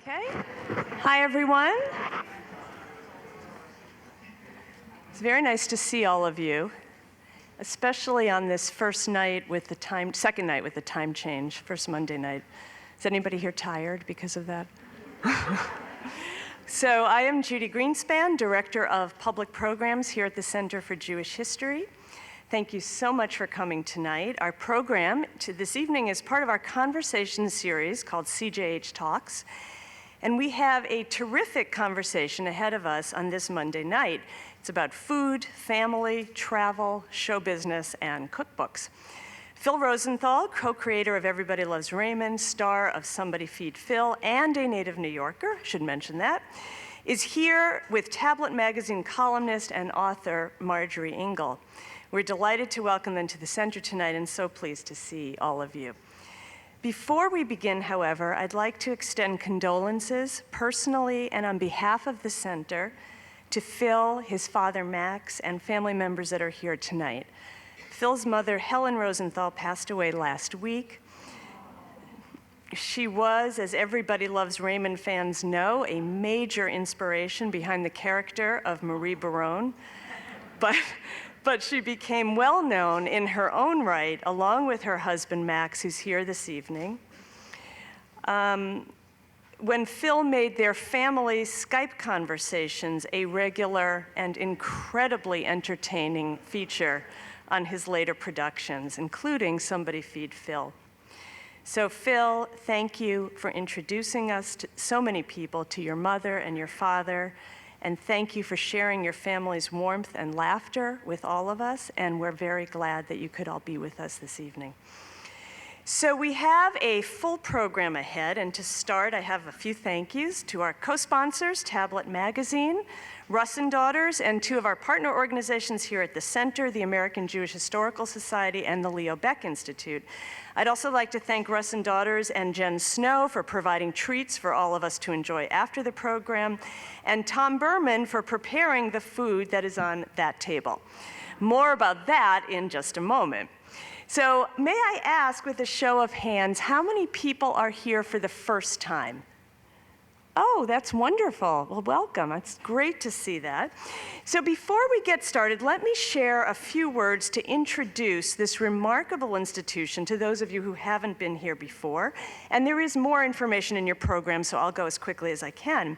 Okay. Hi, everyone. It's very nice to see all of you, especially on this second night with the time change, first Monday night. Is anybody here tired because of that? So I am Judy Greenspan, Director of Public Programs here at the Center for Jewish History. Thank you so much for coming tonight. Our program this evening is part of our conversation series called CJHTalks. And we have a terrific conversation ahead of us on this Monday night. It's about food, family, travel, show business, and cookbooks. Phil Rosenthal, co-creator of Everybody Loves Raymond, star of Somebody Feed Phil, and a native New Yorker, should mention that, is here with Tablet Magazine columnist and author Marjorie Ingall. We're delighted to welcome them to the center tonight and so pleased to see all of you. Before we begin, however, I'd like to extend condolences personally and on behalf of the center to Phil, his father Max, and family members that are here tonight. Phil's mother, Helen Rosenthal, passed away last week. She was, as Everybody Loves Raymond fans know, a major inspiration behind the character of Marie Barone. But she became well known in her own right, along with her husband, Max, who's here this evening. When Phil made their family Skype conversations a regular and incredibly entertaining feature on his later productions, including Somebody Feed Phil. So Phil, thank you for introducing us to so many people, to your mother and your father, and thank you for sharing your family's warmth and laughter with all of us, and we're very glad that you could all be with us this evening. So we have a full program ahead, and to start, I have a few thank yous to our co-sponsors, Tablet Magazine, Russ and Daughters, and two of our partner organizations here at the Center, the American Jewish Historical Society and the Leo Baeck Institute. I'd also like to thank Russ and Daughters and Jen Snow for providing treats for all of us to enjoy after the program, and Tom Berman for preparing the food that is on that table. More about that in just a moment. So may I ask, with a show of hands, how many people are here for the first time? Oh, that's wonderful. Well, welcome. It's great to see that. So before we get started, let me share a few words to introduce this remarkable institution to those of you who haven't been here before. And there is more information in your program, so I'll go as quickly as I can.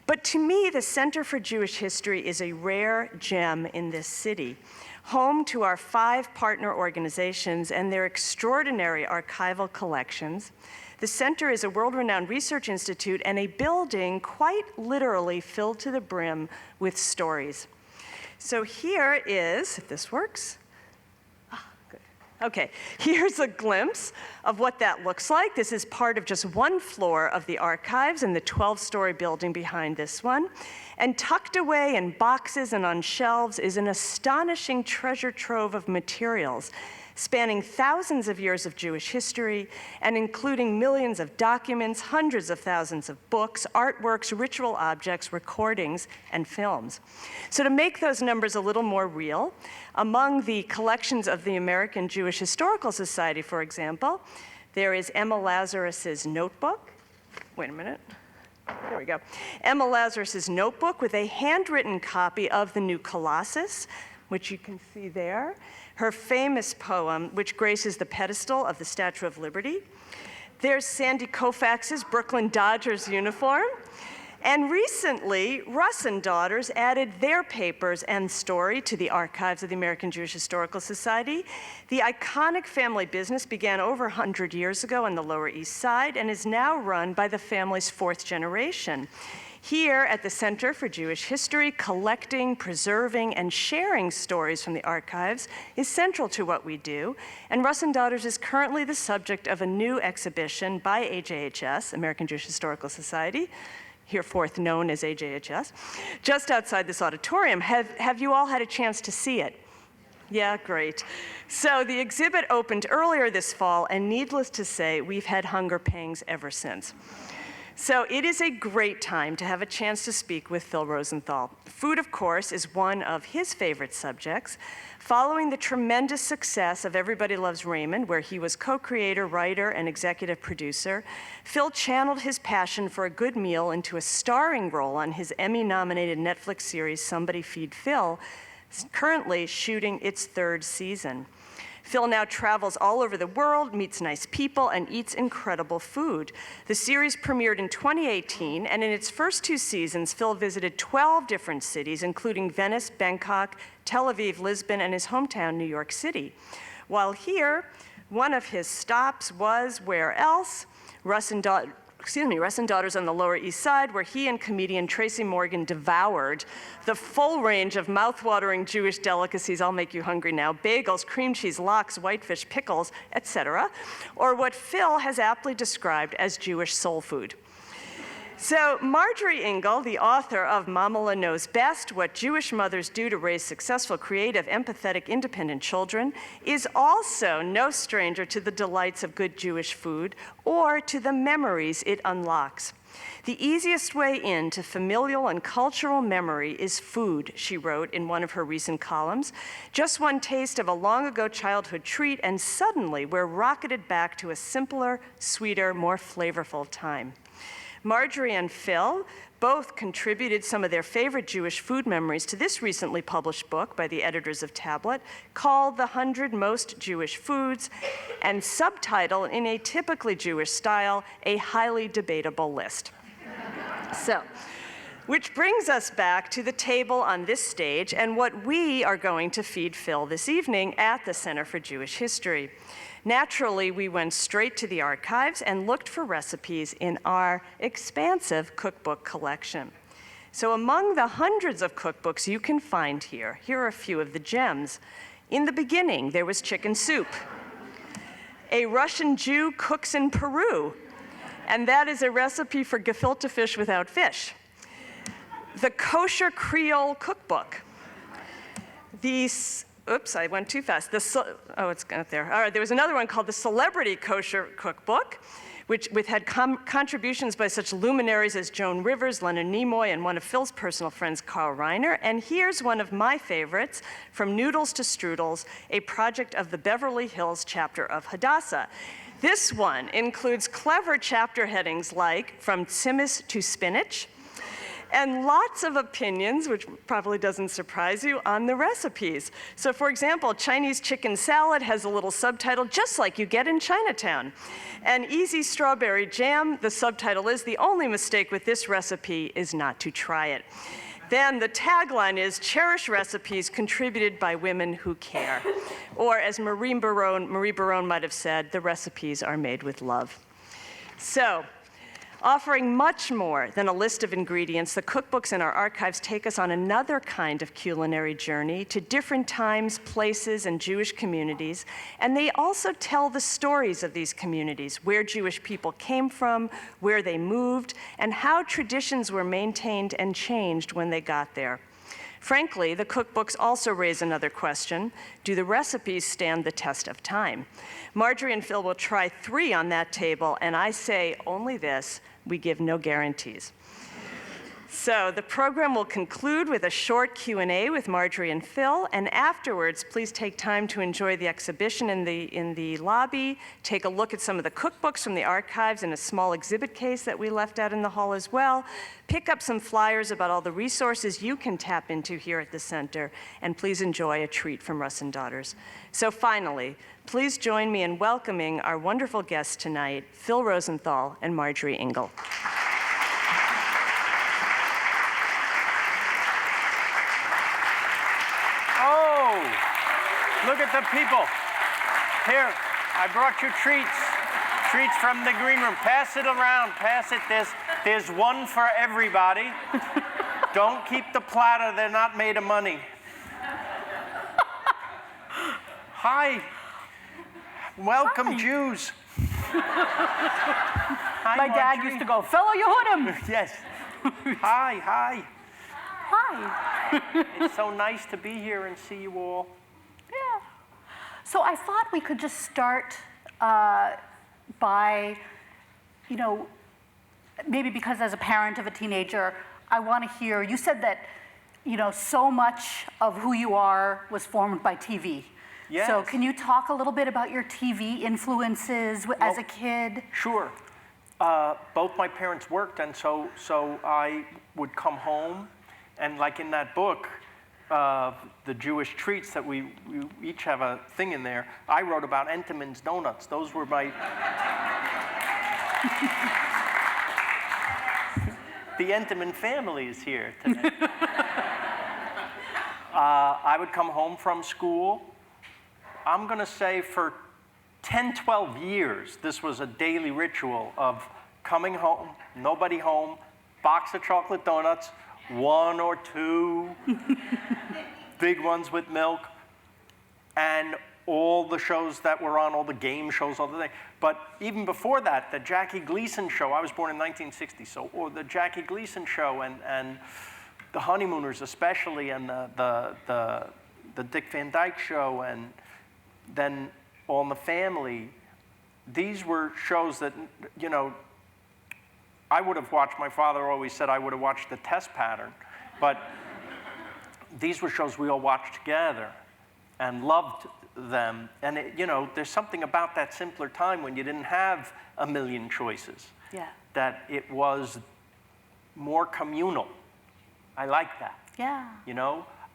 But to me, the Center for Jewish History is a rare gem in this city, home to our 5 partner organizations and their extraordinary archival collections. The center is a world-renowned research institute and a building quite literally filled to the brim with stories. So here is, if this works, good. Okay, here's a glimpse of what that looks like. This is part of just one floor of the archives in the 12-story building behind this one. And tucked away in boxes and on shelves is an astonishing treasure trove of materials, spanning thousands of years of Jewish history and including millions of documents, hundreds of thousands of books, artworks, ritual objects, recordings, and films. So to make those numbers a little more real, among the collections of the American Jewish Historical Society, for example, there is Emma Lazarus's notebook. Wait a minute. There we go. Emma Lazarus's notebook with a handwritten copy of the New Colossus, which you can see there. Her famous poem, which graces the pedestal of the Statue of Liberty. There's Sandy Koufax's Brooklyn Dodgers uniform. And recently, Russ and Daughters added their papers and story to the archives of the American Jewish Historical Society. The iconic family business began over 100 years ago on the Lower East Side and is now run by the family's 4th generation. Here at the Center for Jewish History, collecting, preserving, and sharing stories from the archives is central to what we do, and Russ and Daughters is currently the subject of a new exhibition by AJHS, American Jewish Historical Society, hereforth known as AJHS, just outside this auditorium. Have you all had a chance to see it? Yeah, great. So the exhibit opened earlier this fall, and needless to say, we've had hunger pangs ever since. So it is a great time to have a chance to speak with Phil Rosenthal. Food, of course, is one of his favorite subjects. Following the tremendous success of Everybody Loves Raymond, where he was co-creator, writer, and executive producer, Phil channeled his passion for a good meal into a starring role on his Emmy-nominated Netflix series, Somebody Feed Phil, currently shooting its 3rd season. Phil now travels all over the world, meets nice people, and eats incredible food. The series premiered in 2018, and in its first 2 seasons, Phil visited 12 different cities, including Venice, Bangkok, Tel Aviv, Lisbon, and his hometown, New York City. While here, one of his stops was, where else? Russ and Daughters on the Lower East Side, where he and comedian Tracy Morgan devoured the full range of mouthwatering Jewish delicacies. I'll make you hungry now: bagels, cream cheese, lox, whitefish, pickles, etc., or what Phil has aptly described as Jewish soul food. So Marjorie Ingall, the author of Mamala Knows Best: What Jewish Mothers Do to Raise Successful, Creative, Empathetic, Independent Children, is also no stranger to the delights of good Jewish food or to the memories it unlocks. The easiest way into familial and cultural memory is food, she wrote in one of her recent columns. Just one taste of a long-ago childhood treat, and suddenly we're rocketed back to a simpler, sweeter, more flavorful time. Marjorie and Phil both contributed some of their favorite Jewish food memories to this recently published book by the editors of Tablet, called The 100 Most Jewish Foods, and subtitled in a typically Jewish style, A Highly Debatable List. Which brings us back to the table on this stage and what we are going to feed Phil this evening at the Center for Jewish History. Naturally, we went straight to the archives and looked for recipes in our expansive cookbook collection. So among the hundreds of cookbooks you can find here are a few of the gems. In the beginning, there was chicken soup. A Russian Jew cooks in Peru, and that is a recipe for gefilte fish without fish. The Kosher Creole Cookbook. Oops, I went too fast. It's up there. All right, there was another one called the Celebrity Kosher Cookbook, which had contributions by such luminaries as Joan Rivers, Leonard Nimoy, and one of Phil's personal friends, Carl Reiner. And here's one of my favorites, From Noodles to Strudels, a project of the Beverly Hills chapter of Hadassah. This one includes clever chapter headings like From Tzimmus to Spinach, and lots of opinions, which probably doesn't surprise you, on the recipes. So for example, Chinese chicken salad has a little subtitle, just like you get in Chinatown. And easy strawberry jam, the subtitle is, the only mistake with this recipe is not to try it. Then the tagline is, cherish recipes contributed by women who care. Or as Marie Barone might have said, the recipes are made with love. So, offering much more than a list of ingredients, the cookbooks in our archives take us on another kind of culinary journey to different times, places, and Jewish communities, and they also tell the stories of these communities, where Jewish people came from, where they moved, and how traditions were maintained and changed when they got there. Frankly, the cookbooks also raise another question: do the recipes stand the test of time? Marjorie and Phil will try 3 on that table, and I say only this: we give no guarantees. So the program will conclude with a short Q&A with Marjorie and Phil, and afterwards, please take time to enjoy the exhibition in the lobby, take a look at some of the cookbooks from the archives in a small exhibit case that we left out in the hall as well, pick up some flyers about all the resources you can tap into here at the center, and please enjoy a treat from Russ and Daughters. So finally, please join me in welcoming our wonderful guests tonight, Phil Rosenthal and Marjorie Ingall. Look at the people. Here, I brought you treats. Treats from the green room. Pass it around, pass it. There's one for everybody. Don't keep the platter, they're not made of money. Hi. Welcome, hi. Jews. Hi, my dad used to go, fellow Yehudim. Yes. Hi, hi. Hi. It's so nice to be here and see you all. Yeah. So I thought we could just start by, maybe because as a parent of a teenager, I want to hear, you said that, so much of who you are was formed by TV. Yes. So can you talk a little bit about your TV influences as a kid? Sure. Both my parents worked, and so I would come home, and like in that book, the Jewish treats that we each have a thing in there, I wrote about Entenmann's donuts. Those were my... The Entenmann family is here today. I would come home from school. I'm going to say for 10, 12 years, this was a daily ritual of coming home, nobody home, box of chocolate donuts, 1 or 2 big ones with milk, and all the shows that were on, all the game shows, all the things. But even before that, the Jackie Gleason show, I was born in 1960, or the Jackie Gleason show, and the Honeymooners especially, and the Dick Van Dyke show, and then All in the Family. These were shows that, I would have watched. My father always said I would have watched The Test Pattern, but these were shows we all watched together and loved them. And there's something about that simpler time when you didn't have a million choices. Yeah. That it was more communal. I like that. Yeah.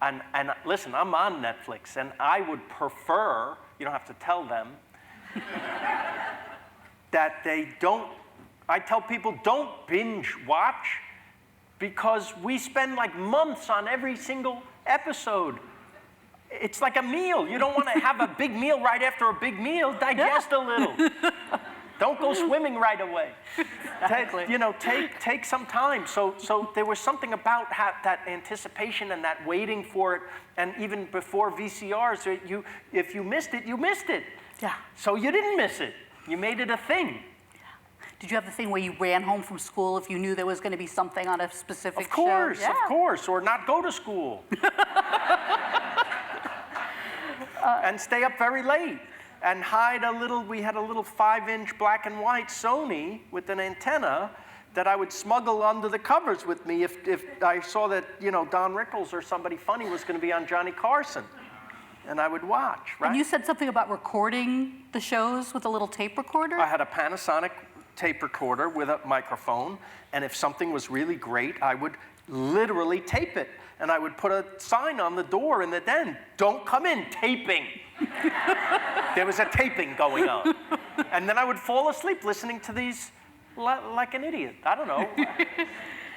And listen, I'm on Netflix, and I would prefer, you don't have to tell them, that they don't, I tell people don't binge watch, because we spend like months on every single episode. It's like a meal. You don't want to have a big meal right after a big meal. Digest a little. Don't go swimming right away. Exactly. Take some time. So there was something about that anticipation and that waiting for it. And even before VCRs, if you missed it, you missed it. Yeah. So you didn't miss it. You made it a thing. Did you have the thing where you ran home from school if you knew there was going to be something on a specific Of course, show? Yeah. of course. Or not go to school. And stay up very late. And hide we had a little 5-inch black and white Sony with an antenna that I would smuggle under the covers with me if I saw that, Don Rickles or somebody funny was going to be on Johnny Carson. And I would watch, right? And you said something about recording the shows with a little tape recorder? I had a Panasonic tape recorder with a microphone, and if something was really great, I would literally tape it. And I would put a sign on the door in the den, "Don't come in, taping." There was a taping going on. And then I would fall asleep listening to these like an idiot. I don't know.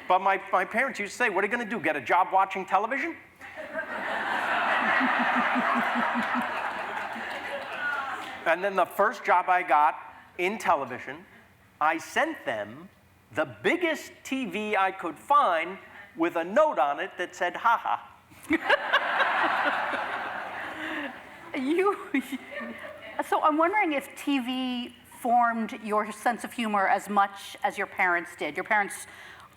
But my parents used to say, "What are you going to do, get a job watching television?" And then the first job I got in television, I sent them the biggest TV I could find with a note on it that said, "Ha ha." So I'm wondering if TV formed your sense of humor as much as your parents did. Your parents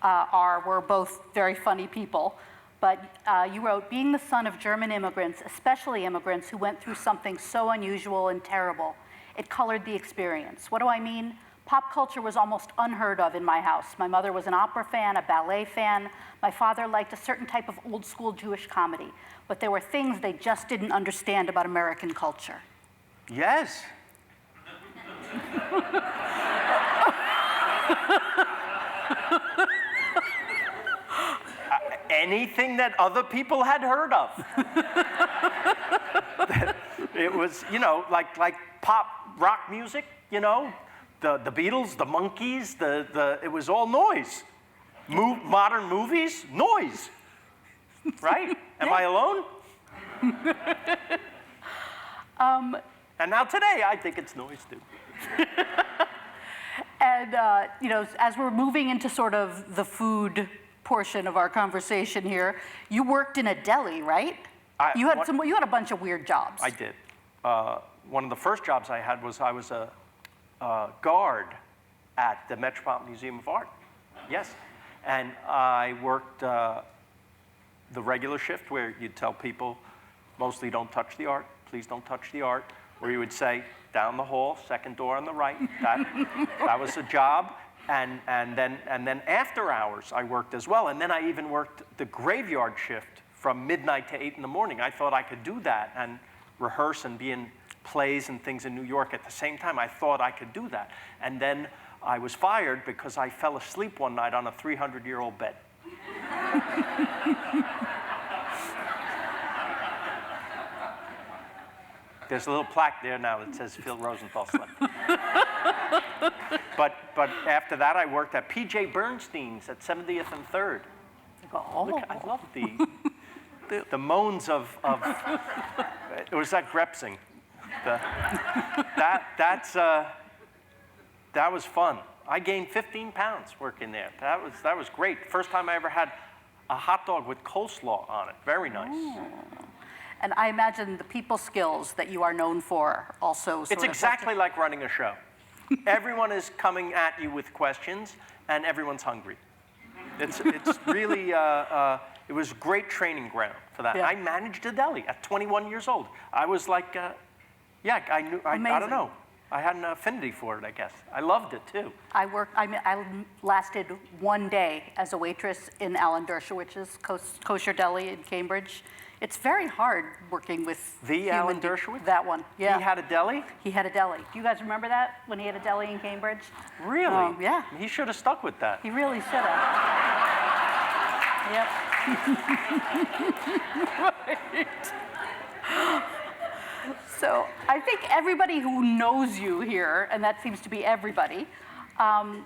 were both very funny people, but you wrote, being the son of German immigrants, especially immigrants who went through something so unusual and terrible, it colored the experience. What do I mean? Pop culture was almost unheard of in my house. My mother was an opera fan, a ballet fan. My father liked a certain type of old school Jewish comedy, but there were things they just didn't understand about American culture. Yes. Anything that other people had heard of. It was, like pop rock music, the Beatles, the Monkees, it was all noise. Modern movies, noise. Right? Am I alone? And now today, I think it's noise too. And, as we're moving into sort of the food portion of our conversation here, you worked in a deli, right? You had a bunch of weird jobs. I did. One of the first jobs I had was I was a guard at the Metropolitan Museum of Art. Yes. And I worked the regular shift where you'd tell people, mostly don't touch the art, please don't touch the art. Or you would say, down the hall, second door on the right. That was a job. and then after hours, I worked as well. And then I even worked the graveyard shift from midnight to 8 in the morning. I thought I could do that and rehearse and be in plays and things in New York at the same time. I thought I could do that. And then I was fired because I fell asleep one night on a 300-year-old bed. There's a little plaque there now that says Phil Rosenthal slept. But after that, I worked at P.J. Bernstein's at 70th and 3rd. Oh. Look, I love the moans of it was that Grepsing. That was fun. I gained 15 pounds working there. That was great. First time I ever had a hot dog with coleslaw on it. Very nice. Oh. And I imagine the people skills that you are known for also sort It's of exactly like running a show. Everyone is coming at you with questions, and everyone's hungry. It's really, it was a great training ground for that. Yeah. I managed a deli at 21 years old. I was like, yeah, I knew, I don't know. I had an affinity for it, I guess. I loved it, too. I lasted one day as a waitress in Alan Dershowitz's kosher deli in Cambridge. It's very hard working with The Alan Dershowitz? That one, yeah. He had a deli? He had a deli. Do you guys remember that, when he had a deli in Cambridge? Really? Yeah. He should have stuck with that. He really should have. Yep. Right. So I think everybody who knows you here, and that seems to be everybody, I'm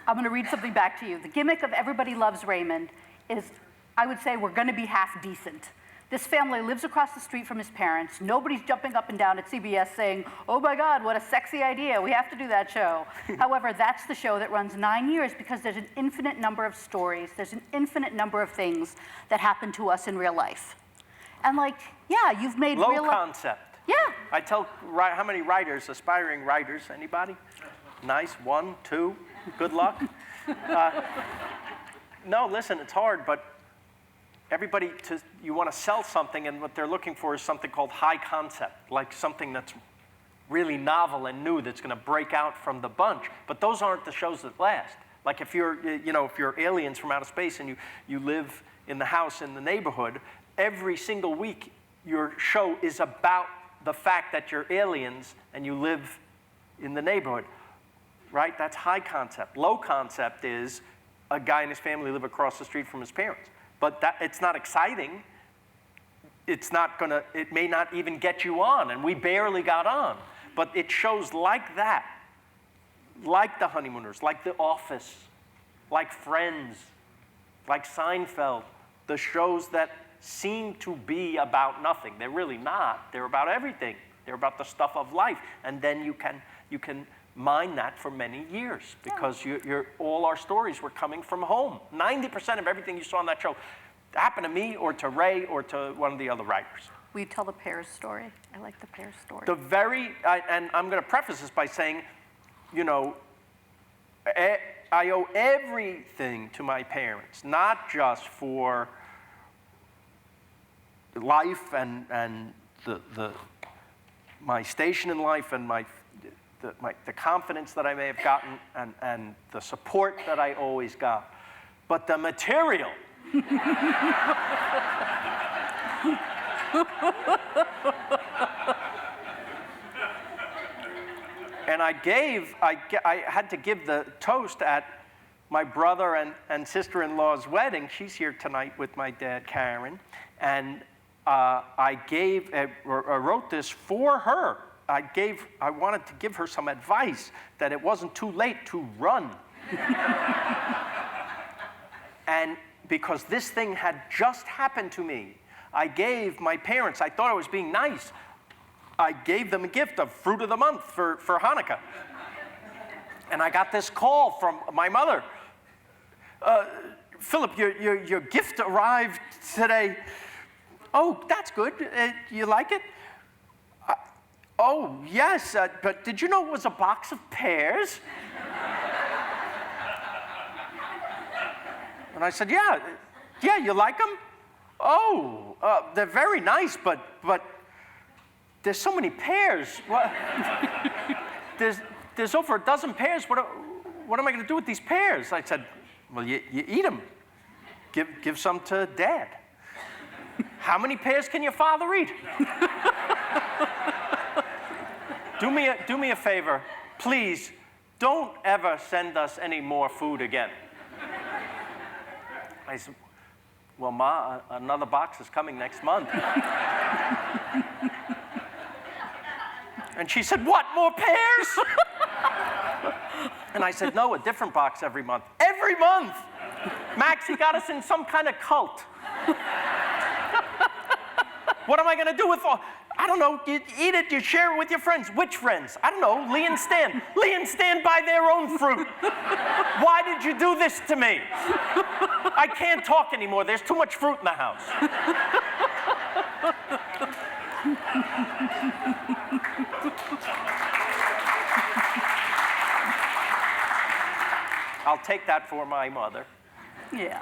going to read something back to you. The gimmick of Everybody Loves Raymond is, I would say, we're going to be half decent. This family lives across the street from his parents. Nobody's jumping up and down at CBS saying, oh my God, what a sexy idea, we have to do that show. However, that's the show that runs 9 years because there's an infinite number of stories, there's an infinite number of things that happen to us in real life. And like, yeah, you've made Low real concept. Yeah. I tell, how many writers, aspiring writers, anybody? Nice, 1, 2, good luck. No, listen, it's hard, but everybody, you want to sell something, and what they're looking for is something called high concept, like something that's really novel and new that's going to break out from the bunch. But those aren't the shows that last. Like if you're, if you're aliens from outer space and you live in the house in the neighborhood, every single week your show is about the fact that you're aliens and you live in the neighborhood, right? That's high concept. Low concept is a guy and his family live across the street from his parents. But it's not exciting. It's not gonna, it may not even get you on, and we barely got on. But it shows like that, like The Honeymooners, like The Office, like Friends, like Seinfeld, the shows that seem to be about nothing. They're really not. They're about everything. They're about the stuff of life. And then you can mine that for many years because all our stories were coming from home. 90% of everything you saw on that show happened to me or to Ray or to one of the other writers. Will you tell the Pears story? I like the Pears story. And I'm going to preface this by saying, I owe everything to my parents, not just for life and my station in life and the confidence that I may have gotten and the support that I always got, but the material. And I had to give the toast at my brother and sister-in-law's wedding. She's here tonight with my dad, Karen, and I wrote this for her. I wanted to give her some advice that it wasn't too late to run. And because this thing had just happened to me, I gave my parents, I thought I was being nice, I gave them a gift of fruit of the month for Hanukkah. And I got this call from my mother. Philip, your gift arrived today. Oh, that's good. You like it? Oh, yes, but did you know it was a box of pears? And I said, yeah, you like them? Oh, they're very nice, but there's so many pears. There's over a dozen pears. what am I going to do with these pears? I said, well, you eat them. Give some to Dad. How many pears can your father eat? Do me a favor, please. Don't ever send us any more food again. I said, well, Ma, another box is coming next month. And she said, what, more pears? And I said, no, a different box every month. Every month! Max, he got us in some kind of cult. What am I going to do with all? I don't know, you eat it, you share it with your friends. Which friends? I don't know, Lee and Stan. Lee and Stan buy their own fruit. Why did you do this to me? I can't talk anymore, there's too much fruit in the house. I'll take that for my mother. Yeah.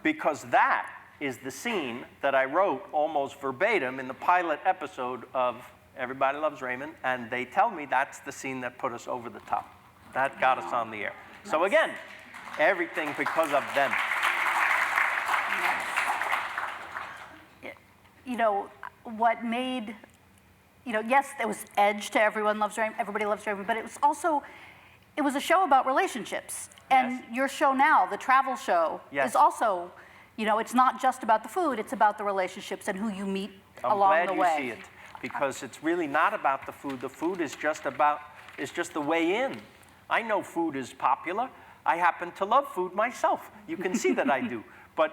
Because that is the scene that I wrote almost verbatim in the pilot episode of Everybody Loves Raymond, and they tell me that's the scene that put us over the top. That got us on the air. Nice. So again, everything because of them. Nice. You know, what made, you know, yes, there was edge to Everybody Loves Raymond, but it was also, it was a show about relationships. And yes. Your show now, the travel show, yes. is also, you know, it's not just about the food, it's about the relationships and who you meet along the way. I'm glad you see it, because it's really not about the food. The food is just the way in. I know food is popular. I happen to love food myself. You can see that I do. But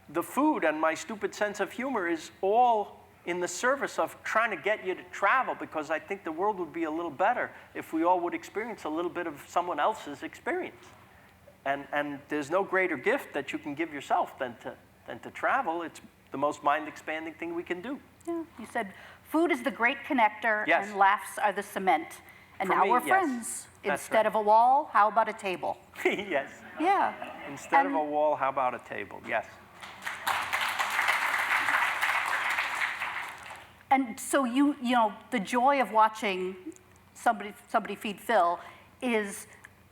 the food and my stupid sense of humor is all in the service of trying to get you to travel, because I think the world would be a little better if we all would experience a little bit of someone else's experience. And there's no greater gift that you can give yourself than to travel. It's the most mind-expanding thing we can do. Yeah. You said food is the great connector, yes. and laughs are the cement. And For now me, we're yes. friends. That's Instead right. of a wall, how about a table? Yes. Yeah. Instead of a wall, how about a table? Yes. And so you know, the joy of watching somebody feed Phil is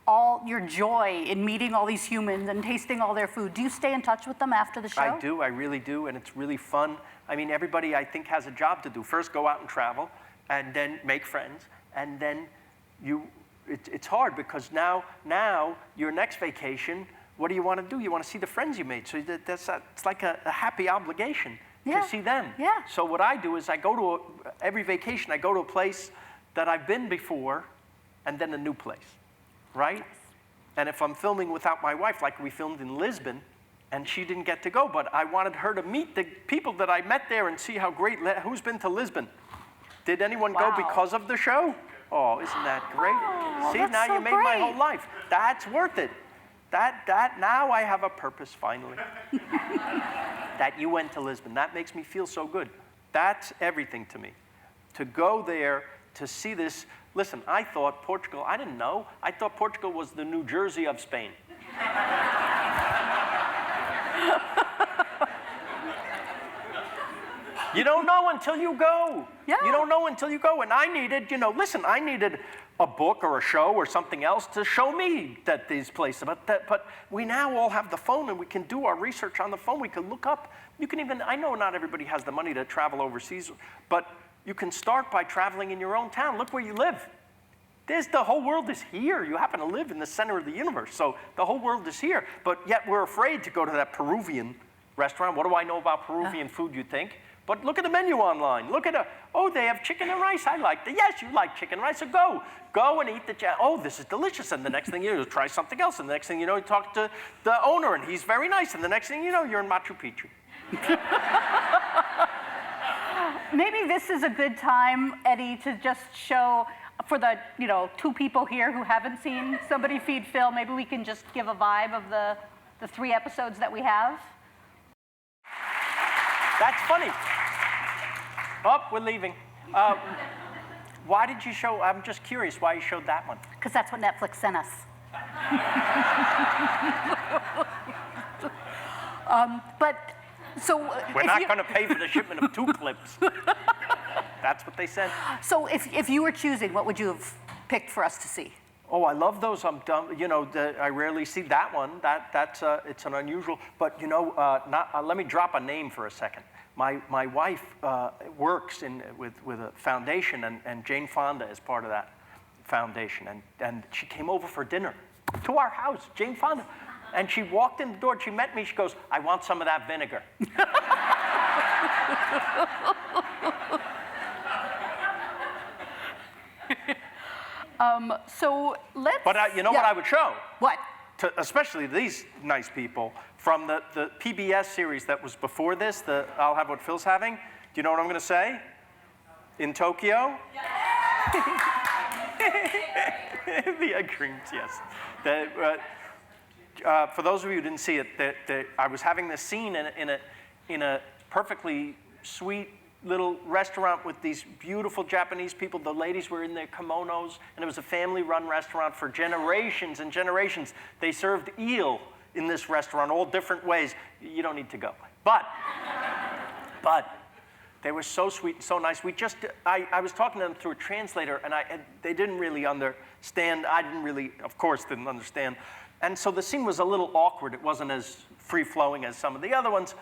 all your joy in meeting all these humans and tasting all their food. Do you stay in touch with them after the show? I do, I really do, and it's really fun. I mean, everybody, I think, has a job to do. First, go out and travel, and then make friends, and then it's hard, because now your next vacation, what do you want to do? You want to see the friends you made. So it's like a happy obligation. Yeah. To see them. Yeah. So what I do is I go to every vacation, I go to a place that I've been before, and then a new place, right? Yes. And if I'm filming without my wife, like we filmed in Lisbon, and she didn't get to go, but I wanted her to meet the people that I met there and see how great, who's been to Lisbon? Did anyone go because of the show? Oh, isn't that great? Oh, see, now you made my whole life. That's worth it. Now I have a purpose, finally. That you went to Lisbon. That makes me feel so good. That's everything to me. To go there, to see this. Listen, I thought Portugal, I didn't know. I thought Portugal was the New Jersey of Spain. You don't know until you go. Yeah. You don't know until you go. And I needed, I needed a book or a show or something else to show me that these places. But we now all have the phone, and we can do our research on the phone. We can look up. You can even, I know not everybody has the money to travel overseas, but you can start by traveling in your own town. Look where you live. The whole world is here. You happen to live in the center of the universe, so the whole world is here. But yet we're afraid to go to that Peruvian restaurant. What do I know about Peruvian food, you think? But look at the menu online. Look at they have chicken and rice. I like that. Yes, you like chicken and rice, so go and eat this is delicious. And the next thing you know, try something else. And the next thing you know, you talk to the owner, and he's very nice. And the next thing you know, you're in Machu Picchu. Maybe this is a good time, Eddie, to just show, for the 2 people here who haven't seen Somebody Feed Phil, maybe we can just give a vibe of the 3 episodes that we have. That's funny. Oh, we're leaving. Why did you show, I'm just curious why you showed that one. Because that's what Netflix sent us. We're not going to pay for the shipment of 2 clips. That's what they said. So if you were choosing, what would you have picked for us to see? Oh, I love those. I'm dumb. You know, I rarely see that one. That's it's an unusual. But you know, let me drop a name for a second. My wife works with a foundation, and Jane Fonda is part of that foundation. And she came over for dinner to our house, Jane Fonda. And she walked in the door. She met me. She goes, "I want some of that vinegar." So let's. But you know what I would show? What? Especially these nice people from the PBS series that was before this, I'll Have What Phil's Having. Do you know what I'm going to say? In Tokyo? The egg creams, yes. For those of you who didn't see it, I was having this scene in a perfectly sweet little restaurant with these beautiful Japanese people. The ladies were in their kimonos, and it was a family-run restaurant for generations and generations. They served eel in this restaurant, all different ways. You don't need to go. But they were so sweet and so nice. I was talking to them through a translator, and they didn't really understand. I of course, didn't understand. And so the scene was a little awkward. It wasn't as free-flowing as some of the other ones.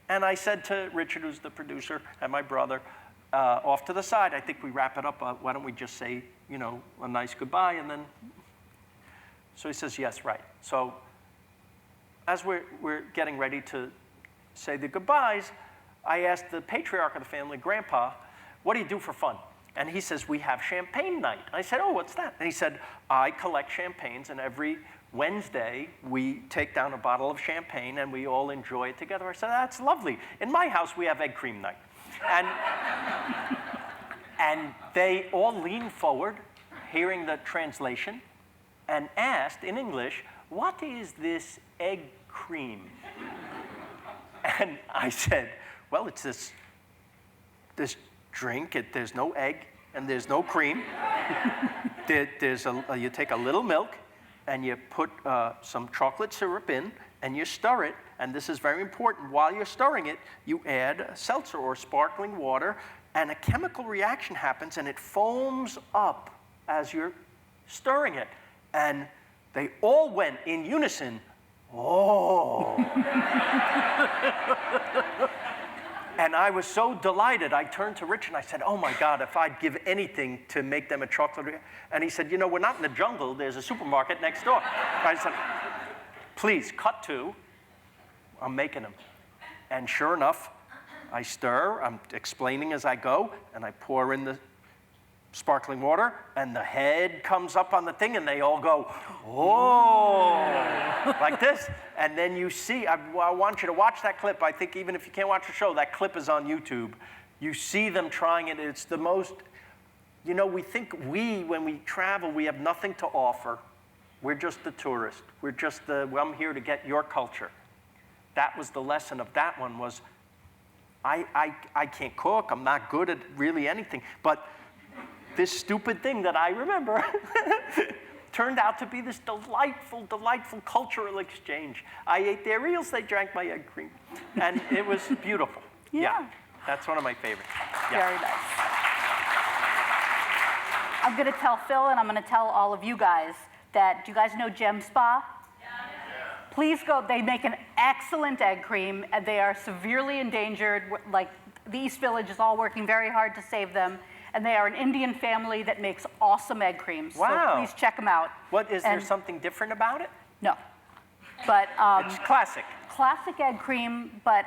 And I said to Richard, who's the producer, and my brother, off to the side, I think we wrap it up. Why don't we just say, you know, a nice goodbye, and then. So he says, yes, right. So as we're getting ready to say the goodbyes, I asked the patriarch of the family, Grandpa, what do you do for fun? And he says, we have champagne night. I said, oh, what's that? And he said, I collect champagnes, and every Wednesday, we take down a bottle of champagne and we all enjoy it together. I said, that's lovely. In my house, we have egg cream night. And they all leaned forward, hearing the translation, and asked in English, what is this egg cream? And I said, well, it's this drink. There's no egg and there's no cream. You take a little milk, and you put some chocolate syrup in, and you stir it, and this is very important. While you're stirring it, you add seltzer or sparkling water, and a chemical reaction happens, and it foams up as you're stirring it. And they all went in unison, oh. And I was so delighted, I turned to Rich and I said, oh my God, if I'd give anything to make them a chocolate. And he said, you know, we're not in the jungle, there's a supermarket next door. I said, please, cut to, I'm making them. And sure enough, I stir, I'm explaining as I go, and I pour in the sparkling water, and the head comes up on the thing, and they all go, oh, like this. And then you see, I want you to watch that clip. I think even if you can't watch the show, that clip is on YouTube. You see them trying it. It's the most, you know, we think when we travel, we have nothing to offer. We're just the tourist. We're just I'm here to get your culture. That was the lesson of that one was, I can't cook. I'm not good at really anything. But this stupid thing that I remember turned out to be this delightful, delightful cultural exchange. I ate their eels, they drank my egg cream. And it was beautiful. Yeah. That's one of my favorites. Yeah. Very nice. I'm going to tell Phil, and I'm going to tell all of you guys that, do you guys know Gem Spa? Yeah. Please go. They make an excellent egg cream, and they are severely endangered. Like, the East Village is all working very hard to save them. And they are an Indian family that makes awesome egg creams. Wow. So please check them out. What, is there something different about it? No. But it's classic. Classic egg cream, but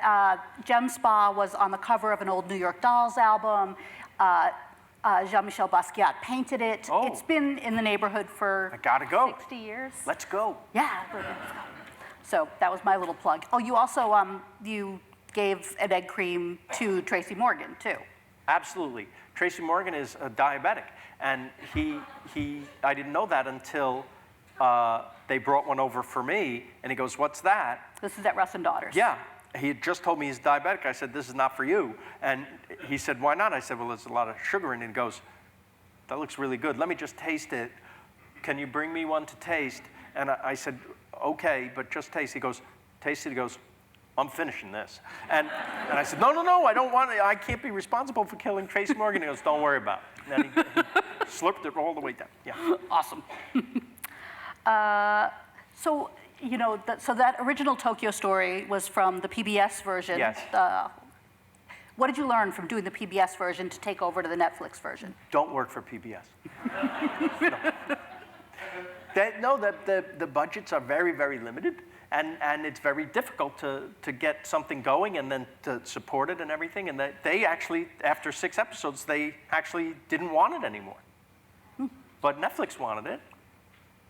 Gem Spa was on the cover of an old New York Dolls album. Jean-Michel Basquiat painted it. Oh. It's been in the neighborhood for I gotta go. 60 years. Let's go. Yeah, let's go. So that was my little plug. Oh, you also you gave an egg cream to Tracy Morgan, too. Absolutely. Tracy Morgan is a diabetic, and I didn't know that until they brought one over for me, and he goes, what's that? This is at Russ and Daughters. Yeah. He had just told me he's diabetic. I said, this is not for you. And he said, why not? I said, well, there's a lot of sugar in it. He goes, that looks really good. Let me just taste it. Can you bring me one to taste? And I said, okay, but just taste. He goes, taste it. He goes, I'm finishing this. And I said, no, I don't want it. I can't be responsible for killing Tracy Morgan. He goes, don't worry about it. And then Slurped it all the way down. Yeah. Awesome. So, you know, so that original Tokyo Story was from the PBS version. Yes. What did you learn from doing the PBS version to take over to the Netflix version? Don't work for PBS. The budgets are very, very limited, and it's very difficult to get something going and then to support it and everything. And they actually, after 6 episodes, they actually didn't want it anymore. But Netflix wanted it.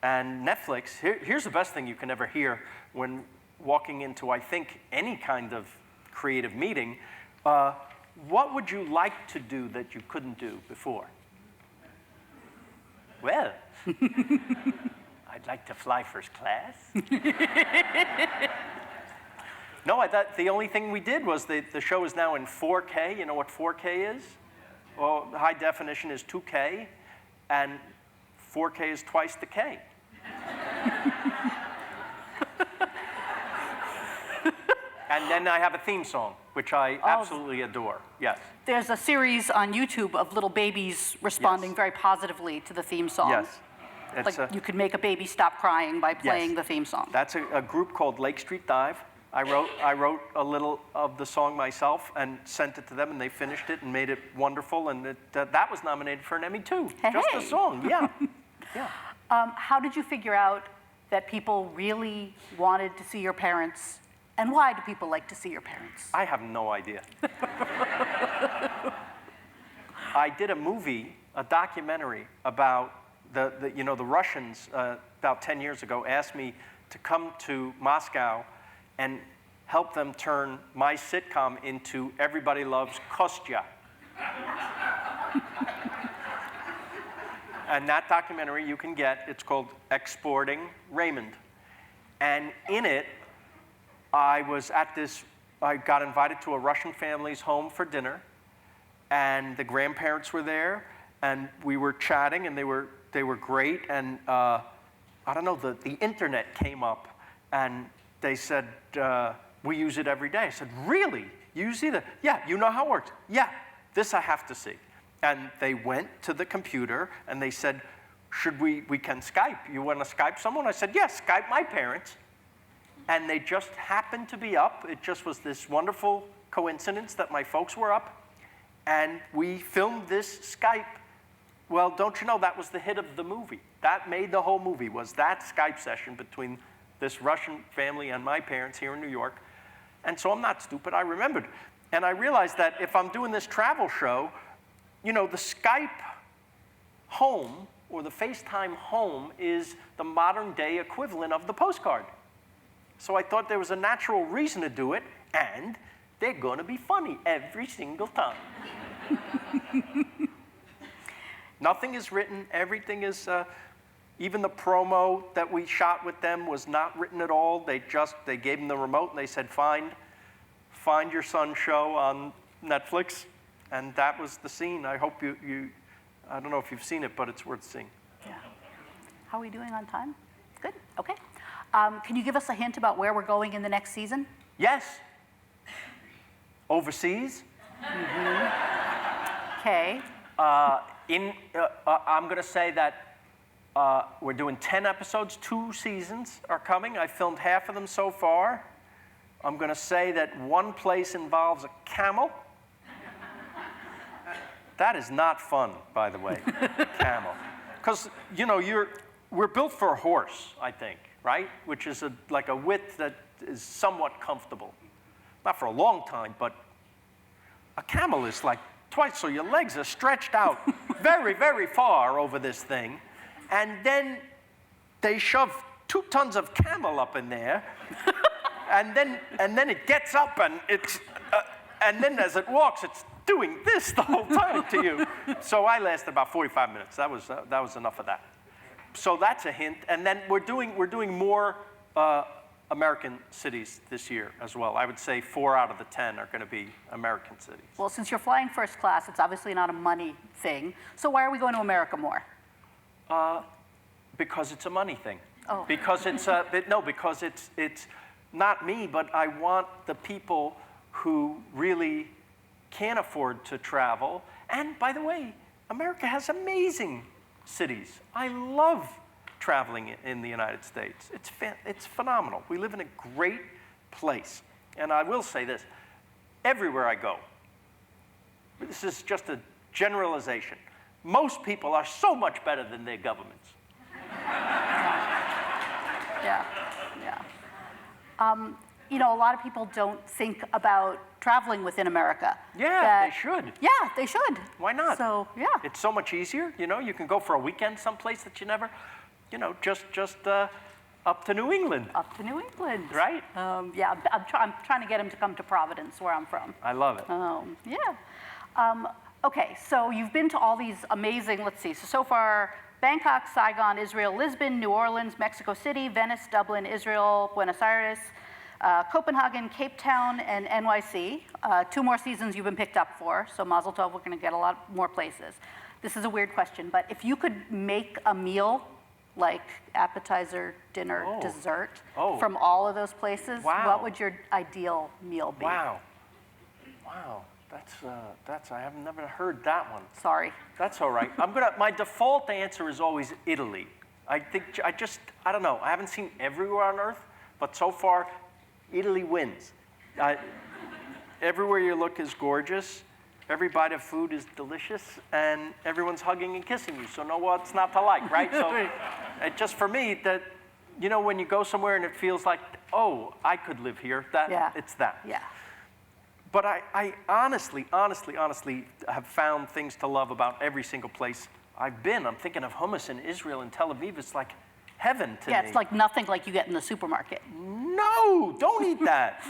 And Netflix, here's the best thing you can ever hear when walking into, I think, any kind of creative meeting. What would you like to do that you couldn't do before? Well, I'd like to fly first class. No, I thought the only thing we did was the show is now in 4K. You know what 4K is? Well, high definition is 2K, and 4K is twice the K. And then I have a theme song, which I absolutely adore. Yes. There's a series on YouTube of little babies responding very positively to the theme song. Yes. Like you could make a baby stop crying by playing the theme song. That's a group called Lake Street Dive. I wrote a little of the song myself and sent it to them, and they finished it and made it wonderful. And that was nominated for an Emmy too. Just the song, yeah. Yeah. How did you figure out that people really wanted to see your parents? And why do people like to see your parents? I have no idea. I did a movie, a documentary about the Russians about 10 years ago asked me to come to Moscow and help them turn my sitcom into Everybody Loves Kostya. And that documentary you can get, it's called Exporting Raymond. And in it, I got invited to a Russian family's home for dinner, and the grandparents were there, and we were chatting, and they were great, and I don't know, the internet came up, and they said, we use it every day. I said, really? You use it? Yeah, you know how it works? Yeah, this I have to see. And they went to the computer, and they said, we can Skype. You want to Skype someone? I said, yes, Skype my parents. And they just happened to be up. It just was this wonderful coincidence that my folks were up. And we filmed this Skype. Well, don't you know, that was the hit of the movie. That made the whole movie, was that Skype session between this Russian family and my parents here in New York. And so I'm not stupid, I remembered. And I realized that if I'm doing this travel show, you know, the Skype home or the FaceTime home is the modern day equivalent of the postcard. So I thought there was a natural reason to do it, and they're going to be funny every single time. Nothing is written. Everything is, even the promo that we shot with them was not written at all. They gave them the remote, and they said, find your son's show on Netflix. And that was the scene. I hope I don't know if you've seen it, but it's worth seeing. Yeah. How are we doing on time? Good, okay. Can you give us a hint about where we're going in the next season? Yes. Overseas. Okay. I'm going to say that we're doing 10 episodes. 2 seasons are coming. I filmed half of them so far. I'm going to say that one place involves a camel. That is not fun, by the way, camel. Because, you know, we're built for a horse, I think, right? Which is like a width that is somewhat comfortable. Not for a long time, but a camel is like twice, so your legs are stretched out very, very far over this thing. And then they shove 2 tons of camel up in there, and then it gets up, and and then as it walks, it's doing this the whole time to you. So I lasted about 45 minutes. That was enough of that. So that's a hint. And then we're doing more American cities this year as well. I would say 4 out of the 10 are going to be American cities. Well, since you're flying first class, it's obviously not a money thing. So why are we going to America more? Because it's a money thing. Oh. Because because it's not me, but I want the people who really can't afford to travel. And by the way, America has amazing cities. I love traveling in the United States. It's phenomenal. We live in a great place. And I will say this, everywhere I go, this is just a generalization, most people are so much better than their governments. Yeah, yeah. You know, a lot of people don't think about traveling within America. Yeah, they should. Yeah, they should. Why not? So, yeah. It's so much easier. You know, you can go for a weekend someplace that you never, you know, just up to New England. Up to New England. Right? Yeah, I'm trying to get him to come to Providence, where I'm from. I love it. Yeah. Okay, so you've been to all these amazing, let's see, so far, Bangkok, Saigon, Israel, Lisbon, New Orleans, Mexico City, Venice, Dublin, Israel, Buenos Aires, Copenhagen, Cape Town, and NYC. 2 more seasons you've been picked up for, so Mazel Tov, we're gonna get a lot more places. This is a weird question, but if you could make a meal, like appetizer, dinner, dessert, from all of those places, what would your ideal meal be? Wow. I have never heard that one. Sorry. That's all right. My default answer is always Italy. I don't know. I haven't seen everywhere on earth, but so far, Italy wins. Everywhere you look is gorgeous. Every bite of food is delicious, and everyone's hugging and kissing you. So what's not to like, right? So just for me, that, you know, when you go somewhere and it feels like, oh, I could live here, it's that. Yeah. But I honestly have found things to love about every single place I've been. I'm thinking of hummus in Israel and Tel Aviv. It's like heaven to me. Yeah, it's like nothing like you get in the supermarket. No, don't eat that.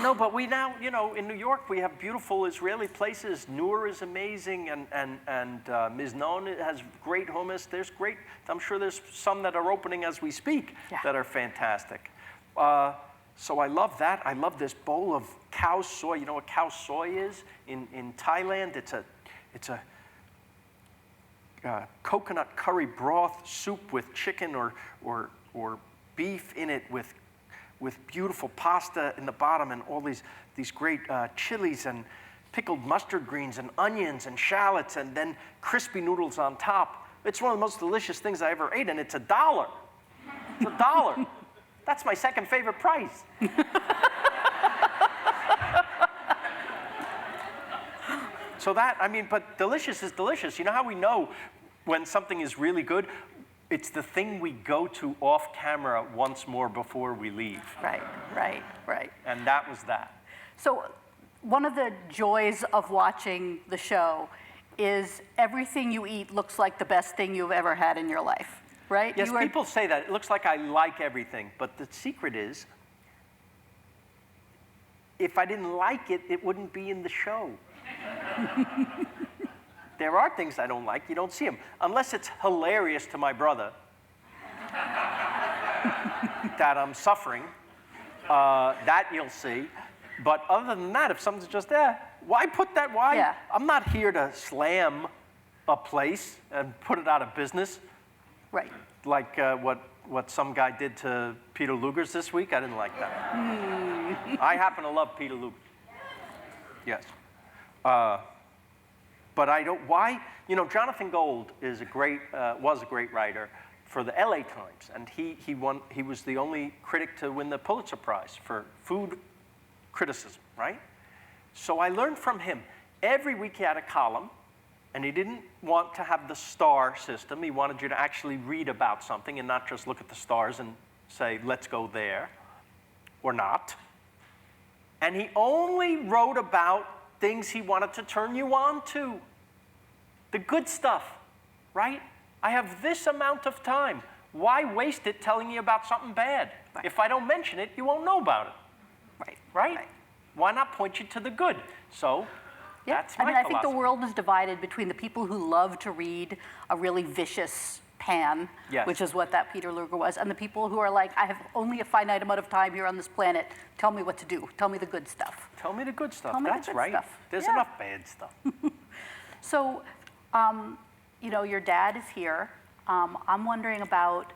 No, but we now, you know, in New York, we have beautiful Israeli places. Noor is amazing, and Miznon has great hummus. I'm sure there's some that are opening as we speak that are fantastic. So I love that. I love this bowl of cow soy. You know what cow soy is? In Thailand, it's a coconut curry broth soup with chicken or beef in it with beautiful pasta in the bottom and all these great chilies and pickled mustard greens and onions and shallots and then crispy noodles on top. It's one of the most delicious things I ever ate, and it's $1. It's $1. That's my second favorite price. So but delicious is delicious. You know how we know when something is really good? It's the thing we go to off camera once more before we leave. Right. And that was that. So one of the joys of watching the show is everything you eat looks like the best thing you've ever had in your life, right? Yes, people say that. It looks like I like everything, but the secret is, if I didn't like it, it wouldn't be in the show. There are things I don't like. You don't see them. Unless it's hilarious to my brother that I'm suffering, that you'll see. But other than that, if something's just why put that? Why? Yeah. I'm not here to slam a place and put it out of business. Right. Like what some guy did to Peter Luger's this week. I didn't like that. I happen to love Peter Luger. Yes. But I don't, why? You know, Jonathan Gold was a great writer for the LA Times, and he was the only critic to win the Pulitzer Prize for food criticism, right? So I learned from him. Every week he had a column, and he didn't want to have the star system. He wanted you to actually read about something and not just look at the stars and say, let's go there, or not. And he only wrote about things he wanted to turn you on to. The good stuff, right? I have this amount of time. Why waste it telling you about something bad? Right. If I don't mention it, you won't know about it. Right? Why not point you to the good? So that's my philosophy. I think the world is divided between the people who love to read a really vicious pan, which is what that Peter Luger was, and the people who are like, I have only a finite amount of time here on this planet. Tell me what to do. Tell me the good stuff. Tell me the good stuff. Tell me That's the good right. Stuff. There's enough bad stuff. So, you know, your dad is here. I'm wondering about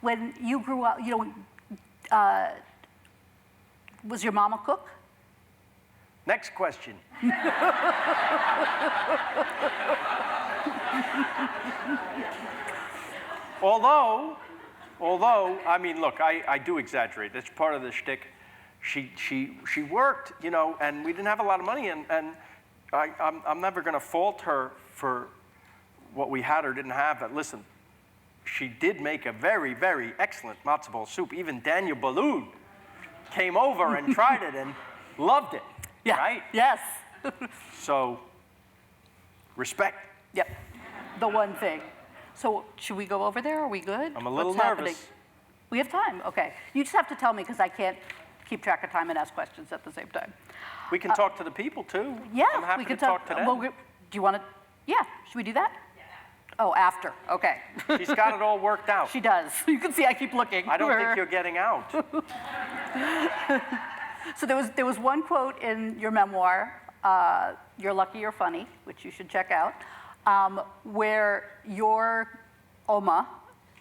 when you grew up. You know, was your mom a cook? Next question. Although, I mean, look, I do exaggerate. That's part of the shtick. She worked, you know, and we didn't have a lot of money, and I'm never going to fault her for what we had or didn't have. But listen, she did make a very, very excellent matzo ball soup. Even Daniel Boulud came over and tried it and loved it. Yeah. Right? Yes. So, respect. Yep. The one thing. So should we go over there? Are we good? I'm a little What's nervous. happening? We have time. Okay. You just have to tell me because I can't keep track of time and ask questions at the same time. We can talk to the people too. Yeah, I'm happy we to could talk to them. Well, do you want to? Yeah. Should we do that? Oh, after. Okay. She's got it all worked out. She does. You can see I keep looking. I don't think you're getting out. So there was one quote in your memoir, You're Lucky You're Funny, which you should check out, where your Oma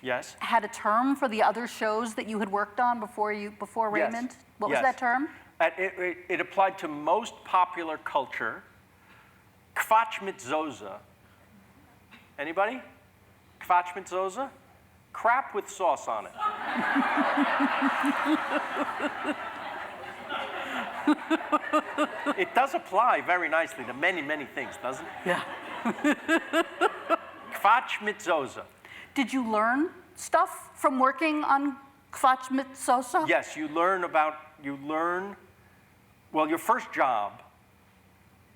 Yes. had a term for the other shows that you had worked on before Raymond. Yes. What was that term? It applied to most popular culture. Kwatsch mit Soße. Anybody? Kwatsch mit Soße? Crap with sauce on it. It does apply very nicely to many, many things, doesn't it? Yeah. Kwatsch mit Soße. Did you learn stuff from working on Kwatsch mit Soße? Yes, well, your first job,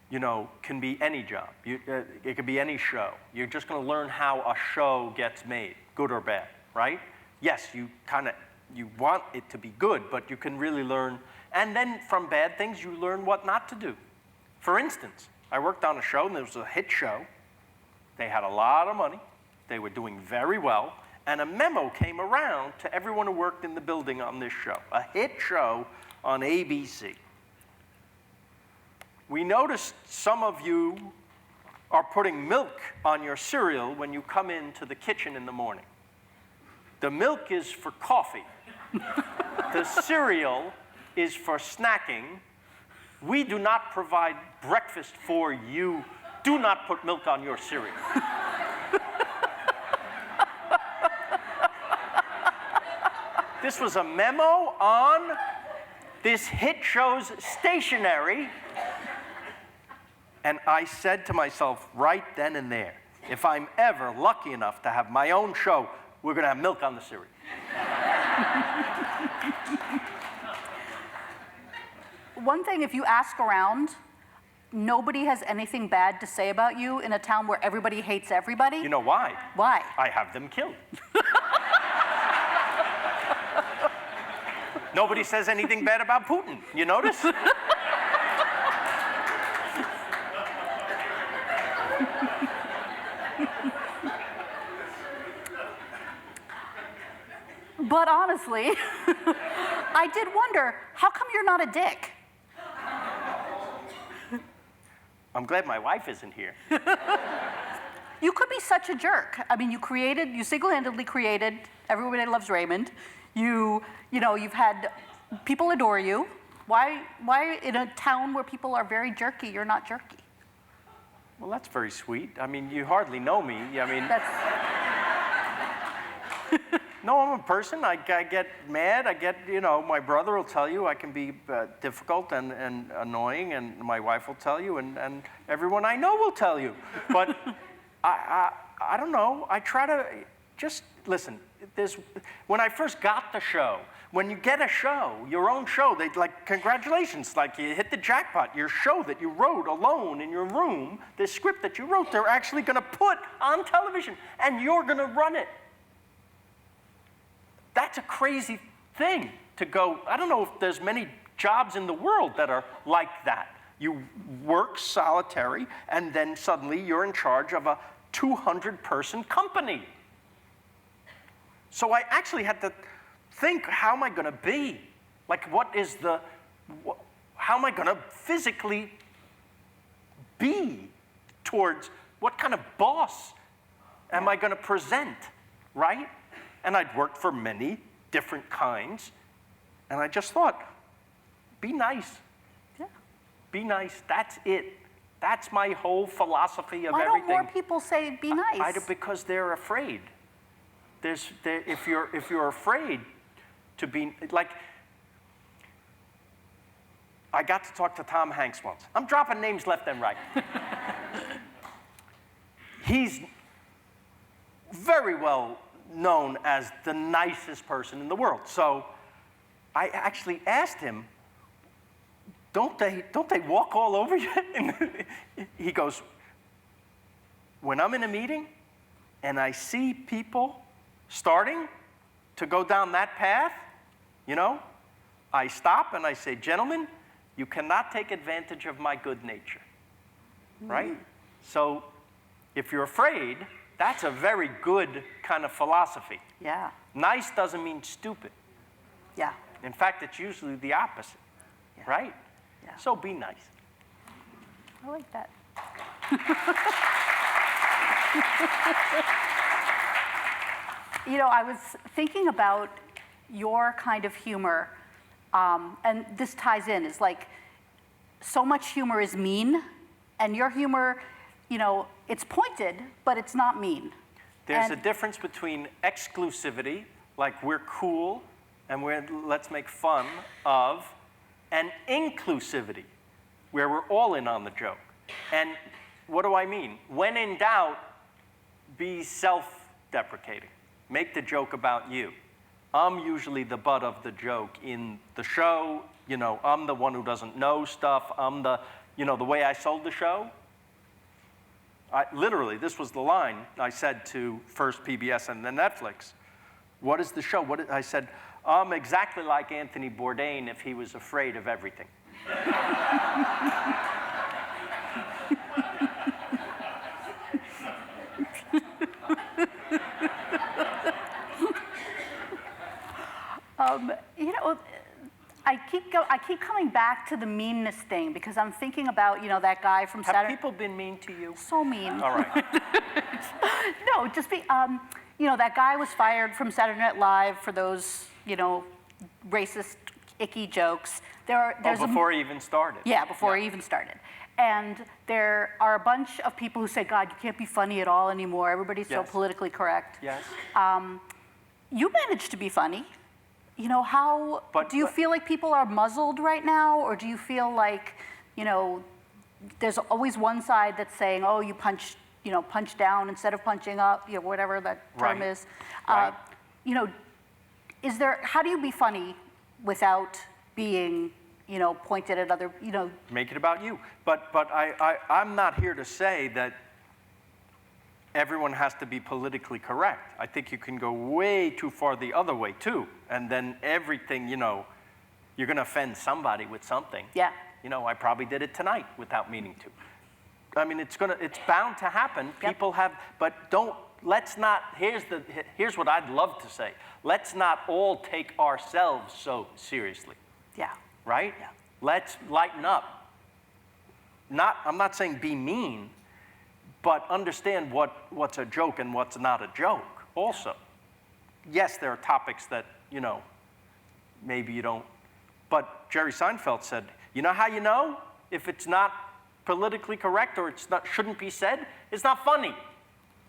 you know, can be any job. It could be any show. You're just going to learn how a show gets made, good or bad, right? Yes, you want it to be good, but you can really learn. And then from bad things, you learn what not to do. For instance, I worked on a show, and it was a hit show. They had a lot of money. They were doing very well. And a memo came around to everyone who worked in the building on this show, a hit show on ABC. We noticed some of you are putting milk on your cereal when you come into the kitchen in the morning. The milk is for coffee. The cereal is for snacking. We do not provide breakfast for you. Do not put milk on your cereal. This was a memo on this hit show's stationery. And I said to myself right then and there, if I'm ever lucky enough to have my own show, we're going to have milk on the cereal. One thing, if you ask around, nobody has anything bad to say about you in a town where everybody hates everybody. You know why? Why? I have them killed. Nobody says anything bad about Putin. You notice? But honestly, I did wonder, how come you're not a dick? I'm glad my wife isn't here. You could be such a jerk. I mean, you single-handedly created Everybody Loves Raymond. You've had people adore you. Why in a town where people are very jerky, you're not jerky? Well, that's very sweet. I mean, you hardly know me. I mean, no, I'm a person. I get mad. My brother will tell you I can be difficult and annoying, and my wife will tell you, and everyone I know will tell you. But I don't know. I try to just listen. When I first got the show, when you get a show, your own show, they like, congratulations, like you hit the jackpot. Your show that you wrote alone in your room, the script that you wrote, they're actually going to put on television, and you're going to run it. That's a crazy thing to go. I don't know if there's many jobs in the world that are like that. You work solitary, and then suddenly you're in charge of a 200-person company. So I actually had to think, how am I going to be? Like, how am I going to physically be towards, what kind of boss am I going to present, right? And I'd worked for many different kinds, and I just thought, be nice. Yeah. Be nice. That's it. That's my whole philosophy of Why everything. don't more people say be nice? Because they're afraid. If you're afraid to be, like, I got to talk to Tom Hanks once. I'm dropping names left and right. He's very well known as the nicest person in the world. So I actually asked him, don't they walk all over you? And he goes, when I'm in a meeting and I see people starting to go down that path, you know, I stop and I say, gentlemen, you cannot take advantage of my good nature, right? So if you're afraid, that's a very good kind of philosophy. Yeah. Nice doesn't mean stupid. Yeah. In fact, it's usually the opposite, Yeah. right? Yeah. So be nice. I like that. You know, I was thinking about your kind of humor, and this ties in, is like, so much humor is mean, and your humor, you know, it's pointed, but it's not mean. There's And- a difference between exclusivity, like we're cool and let's make fun of, and inclusivity, where we're all in on the joke. And what do I mean? When in doubt, be self-deprecating. Make the joke about you. I'm usually the butt of the joke in the show. You know, I'm the one who doesn't know stuff. I'm the, you know, the way I sold the show. Literally, this was the line I said to first PBS and then Netflix. What is the show? I said, I'm exactly like Anthony Bourdain if he was afraid of everything. You know, I keep coming back to the meanness thing because I'm thinking about, you know, that guy from Have Saturday. people been mean to you? So mean. All right. No, just you know, that guy was fired from Saturday Night Live for those, you know, racist, icky jokes. There's before he even started. Yeah, before he even started. And there are a bunch of people who say, God, you can't be funny at all anymore. Everybody's so Yes. politically correct. Yes. You managed to be funny. You know, do you But- feel like people are muzzled right now? Or do you feel like, you know, there's always one side that's saying, oh, you punch down instead of punching up, you know, whatever that term Right. is. Right. You know, how do you be funny without being, you know, pointed at other, you know? Make it about you. But I'm not here to say that everyone has to be politically correct. I think you can go way too far the other way too. And then everything, you know, you're going to offend somebody with something. Yeah. You know, I probably did it tonight without meaning to. I mean, it's bound to happen. Yep. People have, but here's what I'd love to say. Let's not all take ourselves so seriously. Yeah. Right? Yeah. Let's lighten up. I'm not saying be mean, but understand what's a joke and what's not a joke also. Yes, there are topics that, you know, maybe you don't, but Jerry Seinfeld said, you know how you know if it's not politically correct or shouldn't be said? It's not funny,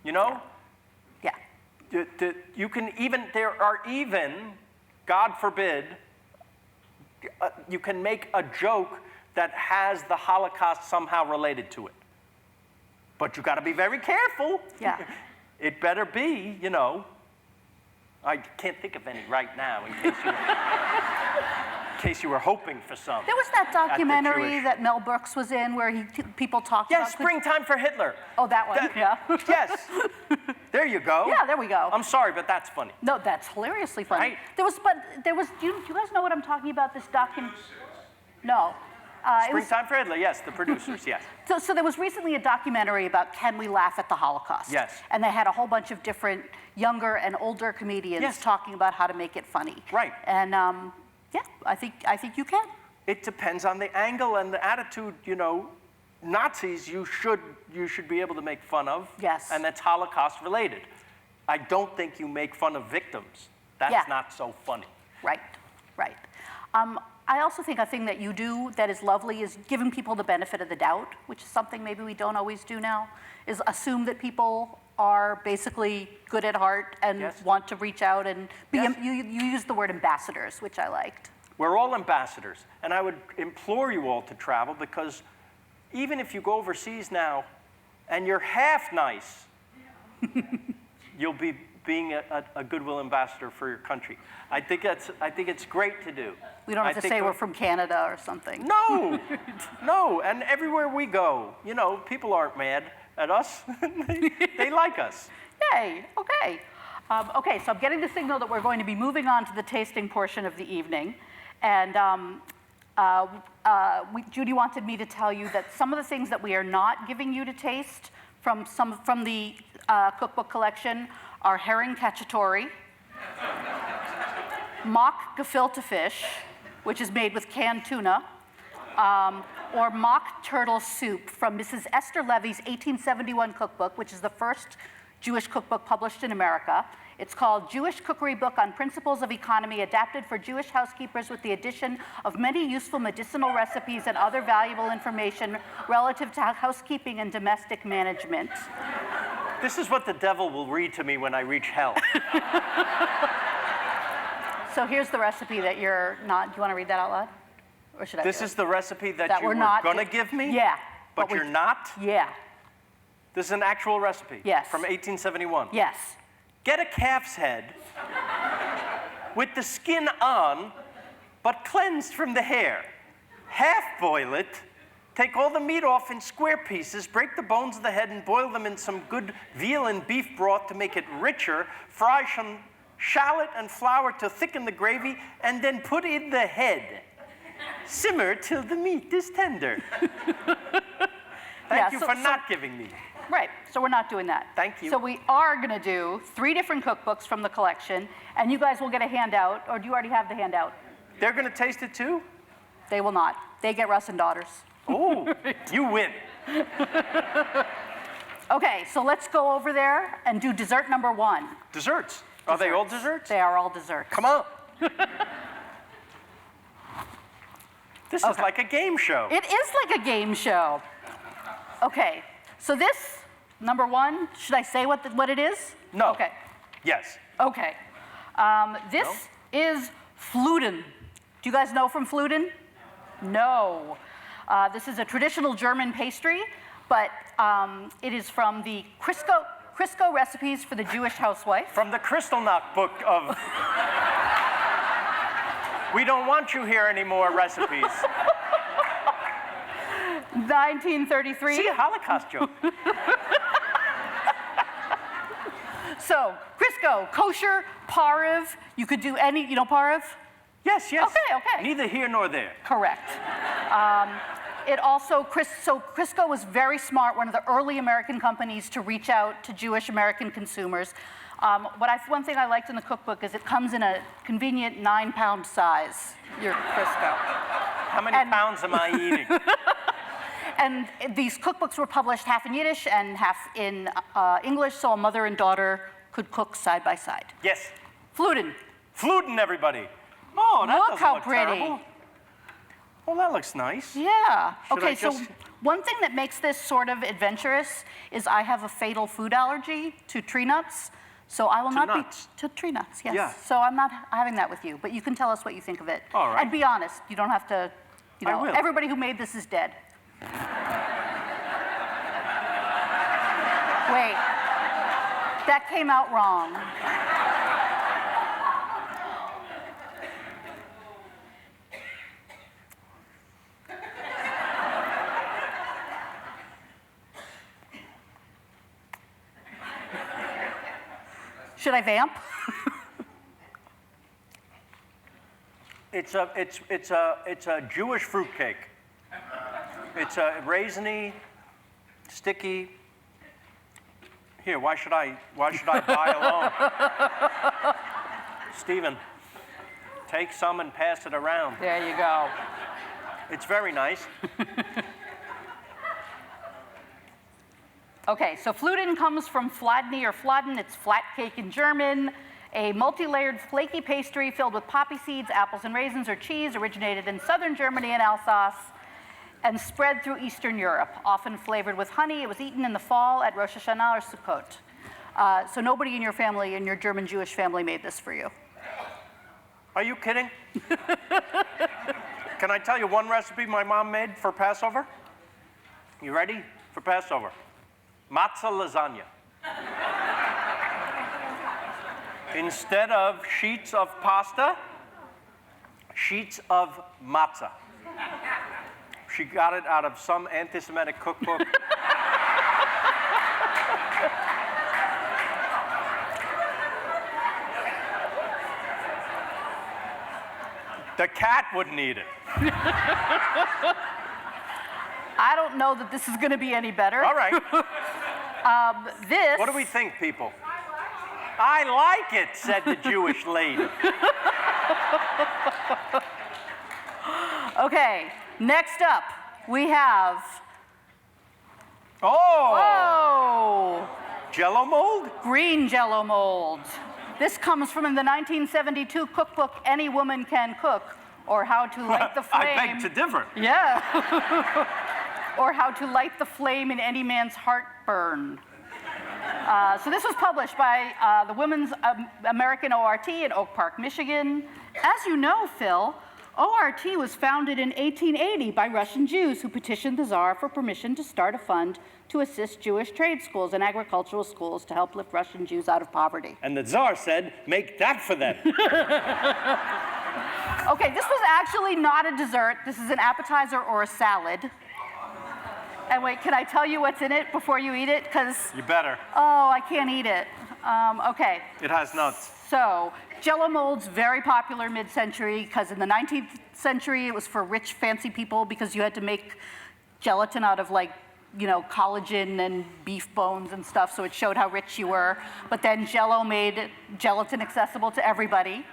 you know? Yeah. You can even, there are even, God forbid, you can make a joke that has the Holocaust somehow related to it. But you got to be very careful. Yeah. It better be, you know. I can't think of any right now in case you were hoping for some. There was that at the documentary Jewish- that Mel Brooks was in where people talked Yes, about the- Springtime for Hitler. Oh, that one, yeah. Yes. There you go. Yeah, there we go. I'm sorry, but that's funny. No, that's hilariously funny. Right. Do you guys know what I'm talking about, this document? No. It was, Springtime for Hitler, yes, the producers, yes. so there was recently a documentary about Can We Laugh at the Holocaust? Yes. And they had a whole bunch of different younger and older comedians Yes. talking about how to make it funny. Right. And yeah, I think you can. It depends on the angle and the attitude, you know. Nazis, you should be able to make fun of. Yes. And that's Holocaust related. I don't think you make fun of victims. That's Yeah. not so funny. Right, right. I also think a thing that you do that is lovely is giving people the benefit of the doubt, which is something maybe we don't always do now, is assume that people are basically good at heart and Yes. want to reach out and be, Yes. you use the word ambassadors, which I liked. We're all ambassadors, and I would implore you all to travel, because even if you go overseas now and you're half nice, you'll be being a goodwill ambassador for your country. I think it's great to do. We don't have I to think say we're from Canada or something. No, no, and everywhere we go, you know, people aren't mad at us. they like us. Yay, okay. Okay, so I'm getting the signal that we're going to be moving on to the tasting portion of the evening. And Judy wanted me to tell you that some of the things that we are not giving you to taste from the cookbook collection are herring cacciatore, mock gefilte fish, which is made with canned tuna, or mock turtle soup from Mrs. Esther Levy's 1871 cookbook, which is the first Jewish cookbook published in America. It's called Jewish Cookery Book on Principles of Economy, adapted for Jewish housekeepers with the addition of many useful medicinal recipes and other valuable information relative to housekeeping and domestic management. This is what the devil will read to me when I reach hell. So here's the recipe that you're not, do you want to read that out loud? Or should I This do is it? the recipe that you we're were not gonna gi- give me? Yeah. But we- you're not? Yeah, This is an actual recipe? Yes. From 1871? yes. Get a calf's head with the skin on, but cleansed from the hair. Half boil it, take all the meat off in square pieces, break the bones of the head and boil them in some good veal and beef broth to make it richer, fry some shallot and flour to thicken the gravy, and then put in the head. Simmer till the meat is tender. Thank you for not giving me. Right, so we're not doing that. Thank you. So we are gonna do 3 different cookbooks from the collection, and you guys will get a handout, or do you already have the handout? They're gonna taste it too? They will not. They get Russ and Daughters. Oh, you win. Okay, so let's go over there and do dessert number 1. Desserts. Are they all desserts? They are all desserts. Come on. This is Okay. like a game show. It is like a game show. Okay, so this, number 1, should I say what it is? No. Okay, Yes. okay. This is Fluden. Do you guys know from Fluden? No. This is a traditional German pastry, but it is from the Crisco Recipes for the Jewish Housewife. From the Kristallnacht book of... We don't want you here anymore recipes. 1933. See, a Holocaust joke. So, Crisco, kosher, pareve. You could do any, you know pareve? Yes, yes. Okay, okay. Neither here nor there. Correct. It also, Crisco was very smart, one of the early American companies to reach out to Jewish American consumers. One thing I liked in the cookbook is it comes in a convenient 9-pound size, your Crisco. How many pounds am I eating? And these cookbooks were published half in Yiddish and half in English, so a mother and daughter could cook side by side. Yes. Fluden. Fluden, everybody. Oh, that Look doesn't how look pretty. terrible. Well, that looks nice. Yeah. Should Okay, I so just- one thing that makes this sort of adventurous is I have a fatal food allergy to tree nuts. So I will not nuts? be to tree nuts, yes. Yeah. So I'm not having that with you, but you can tell us what you think of it. All right. And be honest, you don't have to, you I know, will. everybody who made this is dead. Wait, that came out wrong. Should I vamp? It's a Jewish fruitcake. It's a raisiny, sticky. Here, why should I buy alone? Stephen, take some and pass it around. There you go. It's very nice. Okay, so Fluden comes from Fladny or Fladen. It's flat cake in German. A multi-layered flaky pastry filled with poppy seeds, apples and raisins, or cheese, originated in southern Germany and Alsace and spread through Eastern Europe. Often flavored with honey, it was eaten in the fall at Rosh Hashanah or Sukkot. So nobody in your family, in your German Jewish family, made this for you? Are you kidding? Can I tell you one recipe my mom made for Passover? You ready for Passover? Matzah lasagna. Instead of sheets of pasta, sheets of matzah. She got it out of some anti-Semitic cookbook. The cat wouldn't eat it. I don't know that this is going to be any better. All right. This. What do we think, people? I like it, said the Jewish lady. Okay, next up, we have. Oh! Oh! Jello mold? Green Jello mold. This comes from the 1972 cookbook, Any Woman Can Cook, or How to Light the Flame. I beg to differ. Yeah. Or How to Light the Flame in Any Man's Heartburn. So this was published by the Women's American ORT in Oak Park, Michigan. As you know, Phil, ORT was founded in 1880 by Russian Jews who petitioned the Tsar for permission to start a fund to assist Jewish trade schools and agricultural schools to help lift Russian Jews out of poverty. And the Tsar said, make that for them. Okay, this was actually not a dessert. This is an appetizer or a salad. And wait, can I tell you what's in it before you eat it? Because, You better. oh, I can't eat it. Okay. It has nuts. So, Jello molds, very popular mid-century, because in the 19th century, it was for rich, fancy people because you had to make gelatin out of, like, you know, collagen and beef bones and stuff, so it showed how rich you were. But then Jello made gelatin accessible to everybody.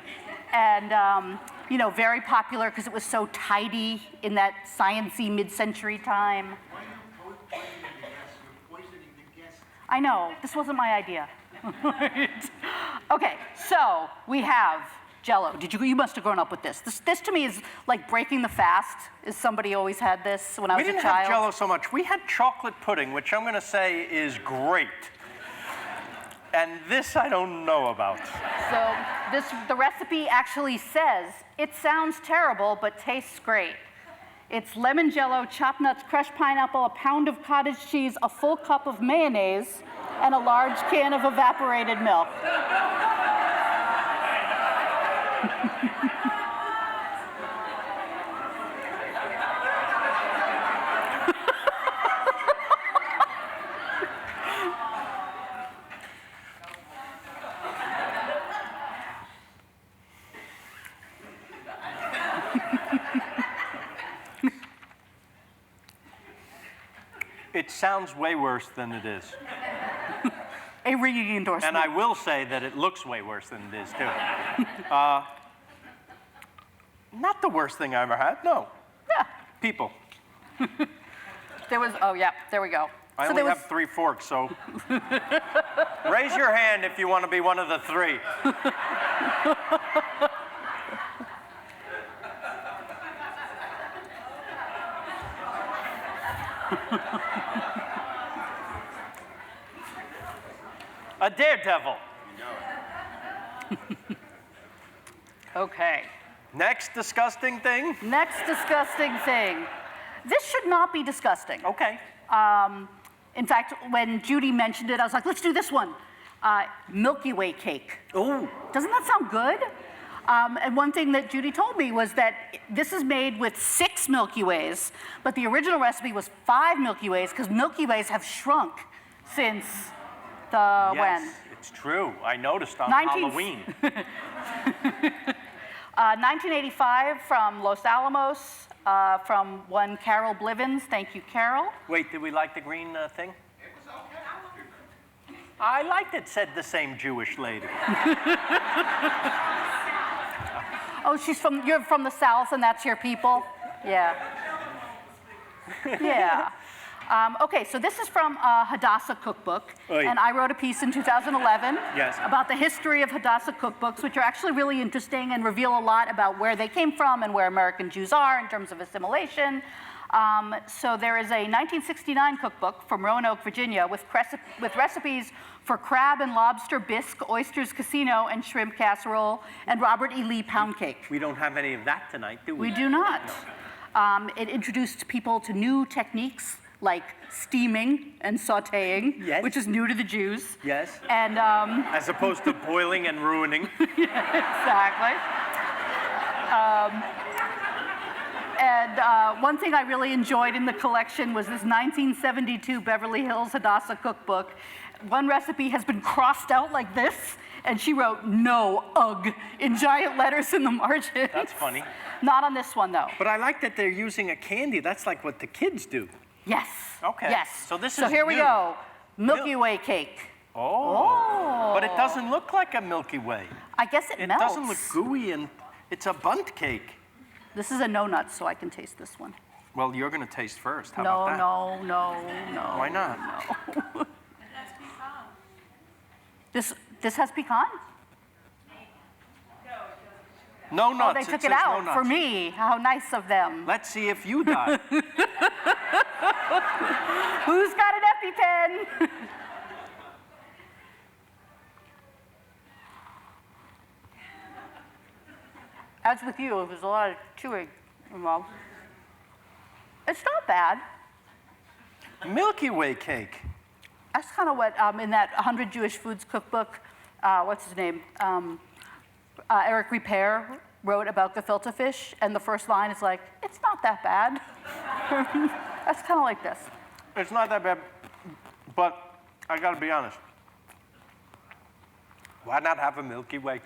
And, you know, very popular because it was so tidy in that science-y mid-century time. I know, this wasn't my idea. Okay, so we have Jello. You must have grown up with this. This to me is like breaking the fast. Is somebody always had this when I was a child? We didn't have Jello so much. We had chocolate pudding, which I'm going to say is great. And this I don't know about. So the recipe actually says, it sounds terrible, but tastes great. It's lemon Jello, chopped nuts, crushed pineapple, a pound of cottage cheese, a full cup of mayonnaise, and a large can of evaporated milk. It sounds way worse than it is. A ringing endorsement. And I will say that it looks way worse than it is, too. Not the worst thing I ever had, no. Yeah. People. There was, oh yeah, there we go. I only have 3 forks, so raise your hand if you want to be one of the 3. A daredevil. Okay. Next disgusting thing? Next disgusting thing. This should not be disgusting. Okay. In fact, when Judy mentioned it, I was like, let's do this one. Milky Way cake. Ooh. Doesn't that sound good? And one thing that Judy told me was that this is made with 6 Milky Ways, but the original recipe was 5 Milky Ways because Milky Ways have shrunk since the Yes, it's true. I noticed on 19 Halloween. 1985 from Los Alamos, from one Carol Blivens. Thank you, Carol. Wait, did we like the green thing? I liked it, said the same Jewish lady. Oh, you're from the South and that's your people? Yeah. Yeah. Okay, so this is from Hadassah Cookbook, Oy. and I wrote a piece in 2011 Yes. about the history of Hadassah cookbooks, which are actually really interesting and reveal a lot about where they came from and where American Jews are in terms of assimilation. So there is a 1969 cookbook from Roanoke, Virginia, with recipes for crab and lobster bisque, oysters casino, and shrimp casserole, and Robert E. Lee pound cake. We don't have any of that tonight, do we? We do not. It introduced people to new techniques like steaming and sautéing, Yes. which is new to the Jews. Yes. And As opposed to boiling and ruining. exactly. And one thing I really enjoyed in the collection was this 1972 Beverly Hills Hadassah cookbook. One recipe has been crossed out like this, and she wrote "no ugh" in giant letters in the margin. That's funny. Not on this one though. But I like that they're using a candy. That's like what the kids do. Yes. Okay. Yes. So this So is here we new. go. Milky Way cake. Oh. But it doesn't look like a Milky Way. I guess it It melts. doesn't look gooey, and it's a bundt cake. This is a no nut, so I can taste this one. Well, you're going to taste first. How No, about that? no. Why not? This has pecan? No Oh, nuts. they took says it out no for nuts. me. How nice of them. Let's see if you die. Who's got an EpiPen? As with you, there's a lot of chewing involved. It's not bad. Milky Way cake. That's kind of what, in that 100 Jewish Foods cookbook, what's his name? Eric Repair wrote about gefilte fish, and the first line is like, it's not that bad. That's kind of like this. It's not that bad, but I got to be honest. Why not have a Milky Way?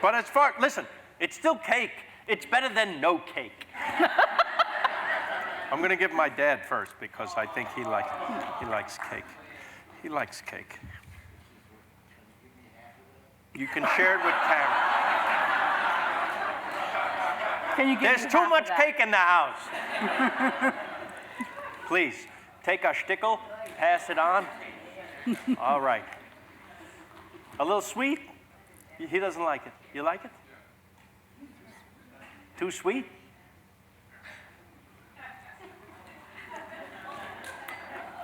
But as far, listen, it's still cake. It's better than no cake. I'm going to give my dad first because I think he likes cake. He likes cake. You can share it with Karen. Can you give There's me too half of much that? cake in the house. Please, take a shtickle, pass it on. All right. A little sweet? He doesn't like it. You like it? Too sweet?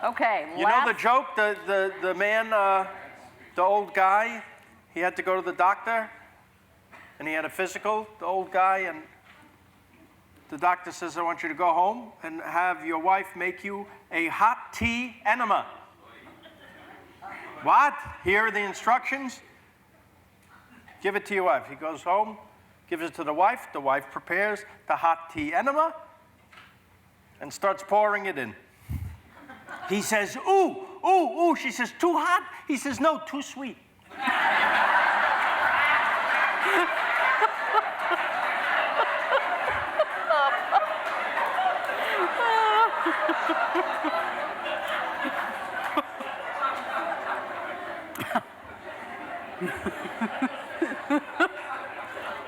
Okay, You know the joke, the man, the old guy, he had to go to the doctor, and he had a physical, the old guy, and the doctor says, I want you to go home and have your wife make you a hot tea enema. What? Here are the instructions. Give it to your wife. He goes home, gives it to the wife prepares the hot tea enema, and starts pouring it in. He says, ooh, ooh, ooh. She says, too hot? He says, no, too sweet.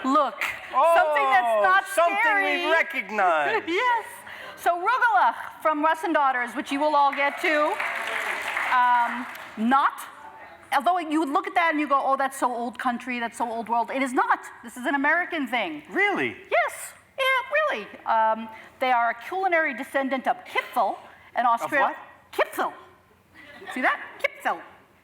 Look, something that's not something scary. we recognize. Yes. So arugula from Russ and Daughters, which you will all get to. Although you would look at that and you go, oh, that's so old country, that's so old world. It is not. This is an American thing. Really? Yes. Yeah, really. They are a culinary descendant of Kipfel, an Austrian. what? Kipfel. See that? Kipfel.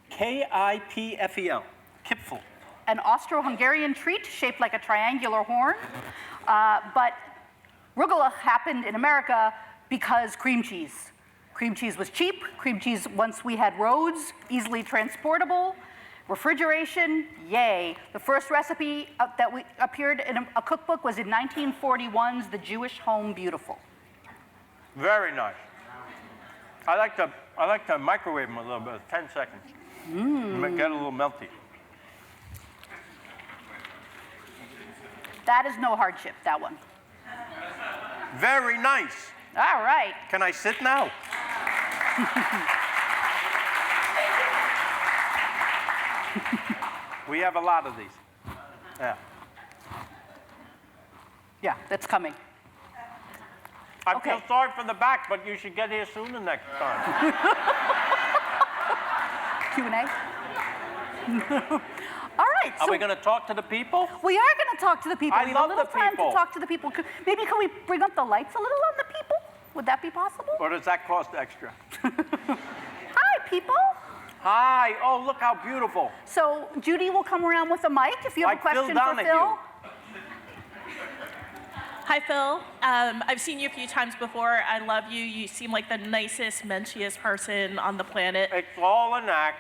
K-I-P-F-E-L. Kipfel. An Austro-Hungarian treat shaped like a triangular horn. But arugula happened in America because cream cheese. Cream cheese was cheap. Cream cheese, once we had roads, easily transportable. Refrigeration, yay. The first recipe that appeared in a cookbook was in 1941's The Jewish Home Beautiful. Very nice. I like to microwave them a little bit, 10 seconds. Get a little melty. That is no hardship, that one. Very nice. All right. Can I sit now? We have a lot of these. Yeah. Yeah, that's coming. I Okay. feel sorry for the back, but you should get here sooner next time. Q&A? All right. Are So we going to talk to the people? we are going to talk to the people. I we have love a little the time people. to talk to the people. Maybe can we bring up the lights a little on the people? Would that be possible? Or does that cost extra? Hi, people. Hi. Oh, look how beautiful. So Judy will come around with a mic if you have Like a question Phil for Donahue. Phil. Hi, Phil. I've seen you a few times before. I love you. You seem like the nicest, menchiest person on the planet. It's all an act.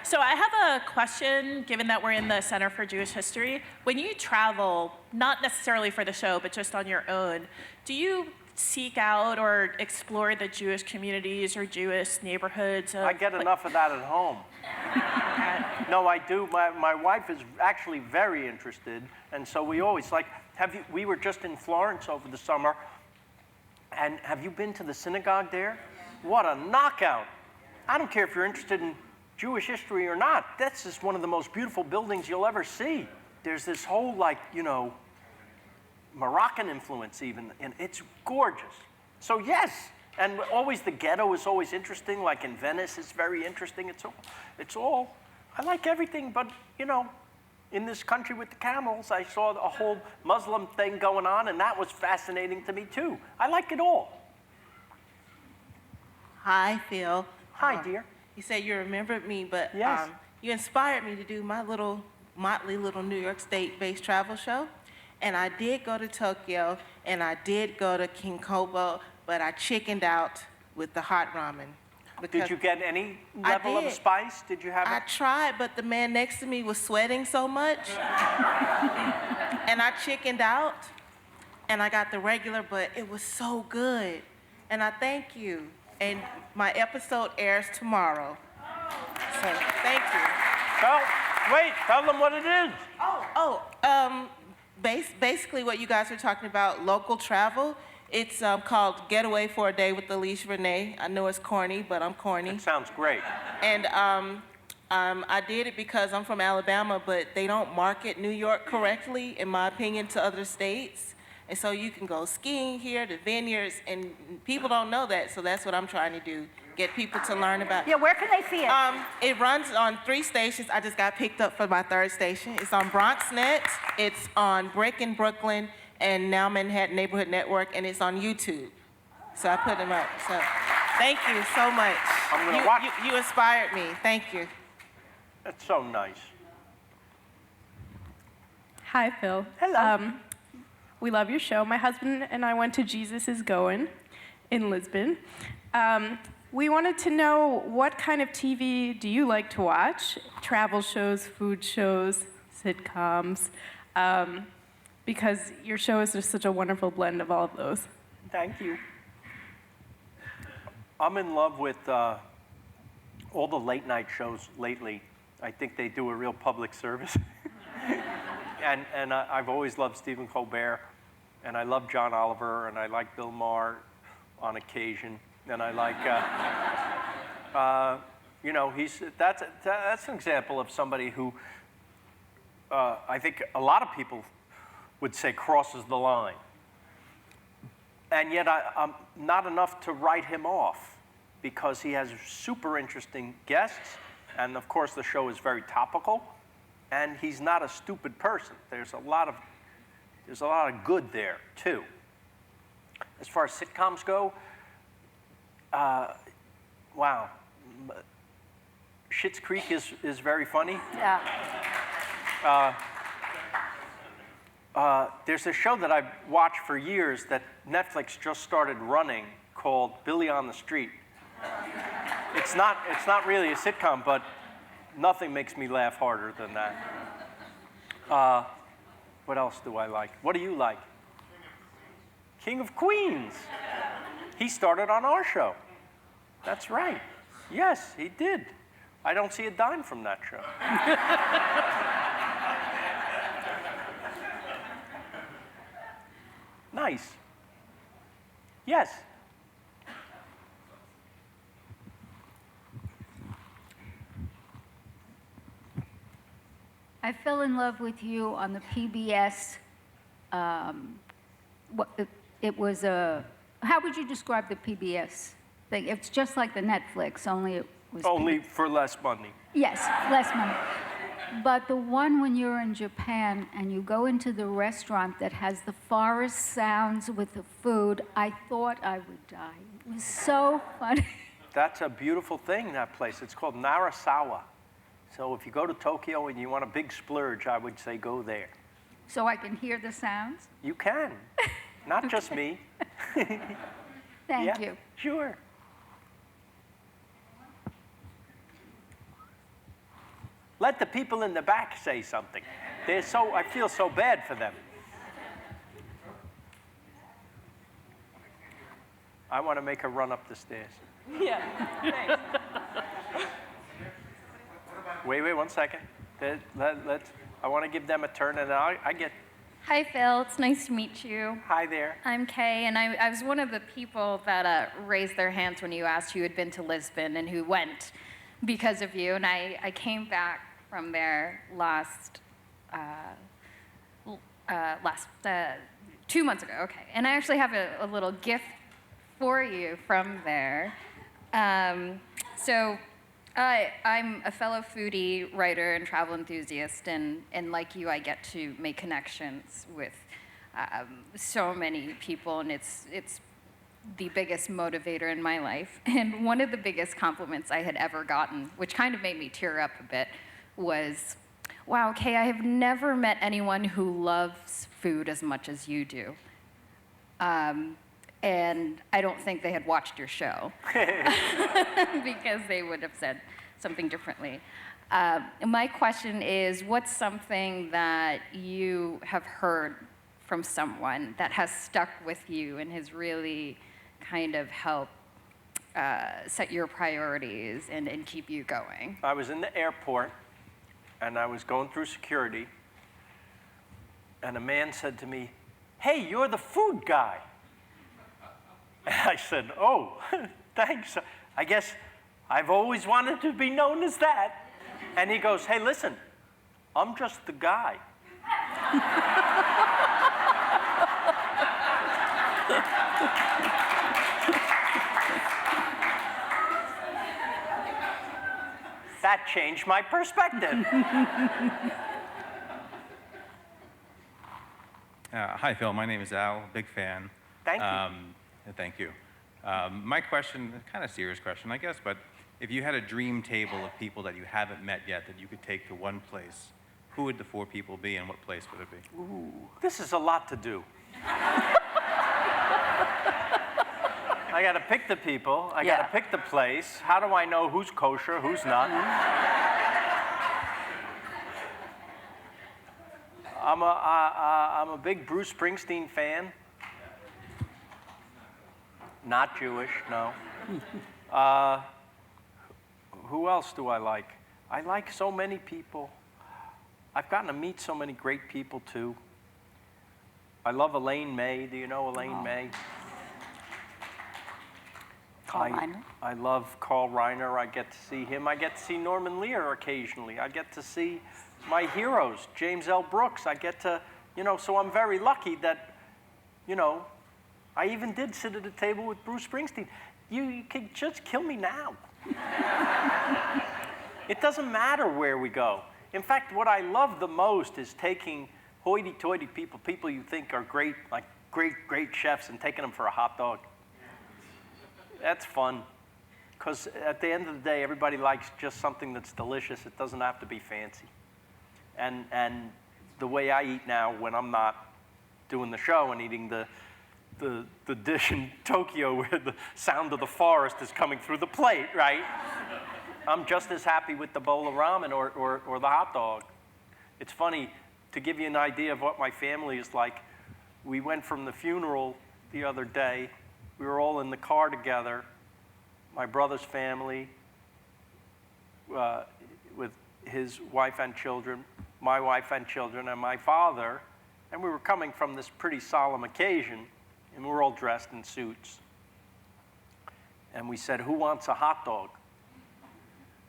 So I have a question, given that we're in the Center for Jewish History. When you travel, not necessarily for the show, but just on your own, do you seek out or explore the Jewish communities or Jewish neighborhoods? I get enough of that at home. No, I do. My wife is actually very interested, and so we always like. We were just in Florence over the summer, and have you been to the synagogue there? What a knockout! I don't care if you're interested in Jewish history or not. That's just one of the most beautiful buildings you'll ever see. There's this whole Moroccan influence even, and it's gorgeous. So yes, and always the ghetto is always interesting. Like in Venice, it's very interesting. It's all. I like everything, but in this country with the camels, I saw a whole Muslim thing going on, and that was fascinating to me too. I like it all. Hi, Phil. Hi, dear. You said you remembered me, but Yes. you inspired me to do my little motley little New York State-based travel show. And I did go to Tokyo, and I did go to King Kobo, but I chickened out with the hot ramen. Did you get any level of did. spice? Did you have I it? tried, but the man next to me was sweating so much. And I chickened out, and I got the regular, but it was so good. And I thank you. And my episode airs tomorrow. So thank you. Tell them what it is. Basically what you guys were talking about, local travel. It's called Getaway for a Day with Alicia Renee. I know it's corny, but I'm corny. It sounds great. And I did it because I'm from Alabama, but they don't market New York correctly, in my opinion, to other states. And so you can go skiing here, the vineyards, and people don't know that, so that's what I'm trying to do, get people to learn about. Yeah, where can they see it? It runs on 3 stations. I just got picked up for my 3rd station. It's on BronxNet, it's on Brick in Brooklyn, and Now Manhattan Neighborhood Network, and it's on YouTube. So I put them up. So thank you so much. I'm gonna watch. You inspired me. Thank you. That's so nice. Hi, Phil. Hello. We love your show. My husband and I went to Jesus is Going in Lisbon. We wanted to know, what kind of TV do you like to watch? Travel shows, food shows, sitcoms, because your show is just such a wonderful blend of all of those. Thank you. I'm in love with all the late night shows lately. I think they do a real public service. and I've always loved Stephen Colbert, and I love John Oliver, and I like Bill Maher on occasion, and I like, that's an example of somebody who I think a lot of people would say crosses the line. And yet I'm not enough to write him off, because he has super interesting guests, and of course the show is very topical, and he's not a stupid person. There's a lot of good there too. As far as sitcoms go, wow, Schitt's Creek is very funny. Yeah. There's a show that I've watched for years that Netflix just started running called Billy on the Street. It's not really a sitcom, but nothing makes me laugh harder than that. What else do I like? What do you like? King of Queens. He started on our show. That's right. Yes, he did. I don't see a dime from that show. Nice. Yes. I fell in love with you on the PBS it was a, how would you describe the PBS thing? It's just like the Netflix, only it was... Only for less money. Yes, less money. But the one when you're in Japan and you go into the restaurant that has the forest sounds with the food, I thought I would die. It was so funny. That's a beautiful thing, that place. It's called Narasawa. So if you go to Tokyo and you want a big splurge, I would say go there. So I can hear the sounds? You can. Not just me. Thank you. Sure. Let the people in the back say something. I feel so bad for them. I want to make her run up the stairs. Yeah, thanks. Wait 1 second. I want to give them a turn, and I get... Hi, Phil. It's nice to meet you. Hi there. I'm Kay, and I was one of the people that raised their hands when you asked who had been to Lisbon and who went because of you. And I came back from there last 2 months ago. Okay, and I actually have a little gift for you from there. I'm a fellow foodie, writer, and travel enthusiast, and like you, I get to make connections with so many people, and it's the biggest motivator in my life. And one of the biggest compliments I had ever gotten, which kind of made me tear up a bit, was, wow, Kay, I have never met anyone who loves food as much as you do. And I don't think they had watched your show because they would have said something differently. My question is, what's something that you have heard from someone that has stuck with you and has really kind of helped set your priorities and keep you going? I was in the airport, and I was going through security, and a man said to me, "Hey, you're the food guy." And I said, "Oh, thanks. I guess I've always wanted to be known as that." And he goes, "Hey, listen, I'm just the guy." That changed my perspective. Hi, Phil. My name is Al. Big fan. Thank you. Thank you. My question, kind of serious question, I guess, but if you had a dream table of people that you haven't met yet that you could take to one place, who would the 4 people be and what place would it be? Ooh, this is a lot to do. I got to pick the people. I got to pick the place. How do I know who's kosher, who's not? I'm a big Bruce Springsteen fan. Not Jewish, no. Who else do I like? I like so many people. I've gotten to meet so many great people, too. I love Elaine May. Do you know Elaine May? Carl Reiner? I love Carl Reiner. I get to see him. I get to see Norman Lear occasionally. I get to see my heroes, James L. Brooks. I get to, so I'm very lucky that, I even did sit at a table with Bruce Springsteen. You could just kill me now. It doesn't matter where we go. In fact, what I love the most is taking hoity-toity people you think are great, like great chefs, and taking them for a hot dog. That's fun. Because at the end of the day, everybody likes just something that's delicious. It doesn't have to be fancy. And the way I eat now when I'm not doing the show and eating the dish in Tokyo where the sound of the forest is coming through the plate, right? I'm just as happy with the bowl of ramen or the hot dog. It's funny, to give you an idea of what my family is like, we went from the funeral the other day. We were all in the car together, my brother's family, with his wife and children, my wife and children, and my father, and we were coming from this pretty solemn occasion, and we were all dressed in suits. And we said, "Who wants a hot dog?"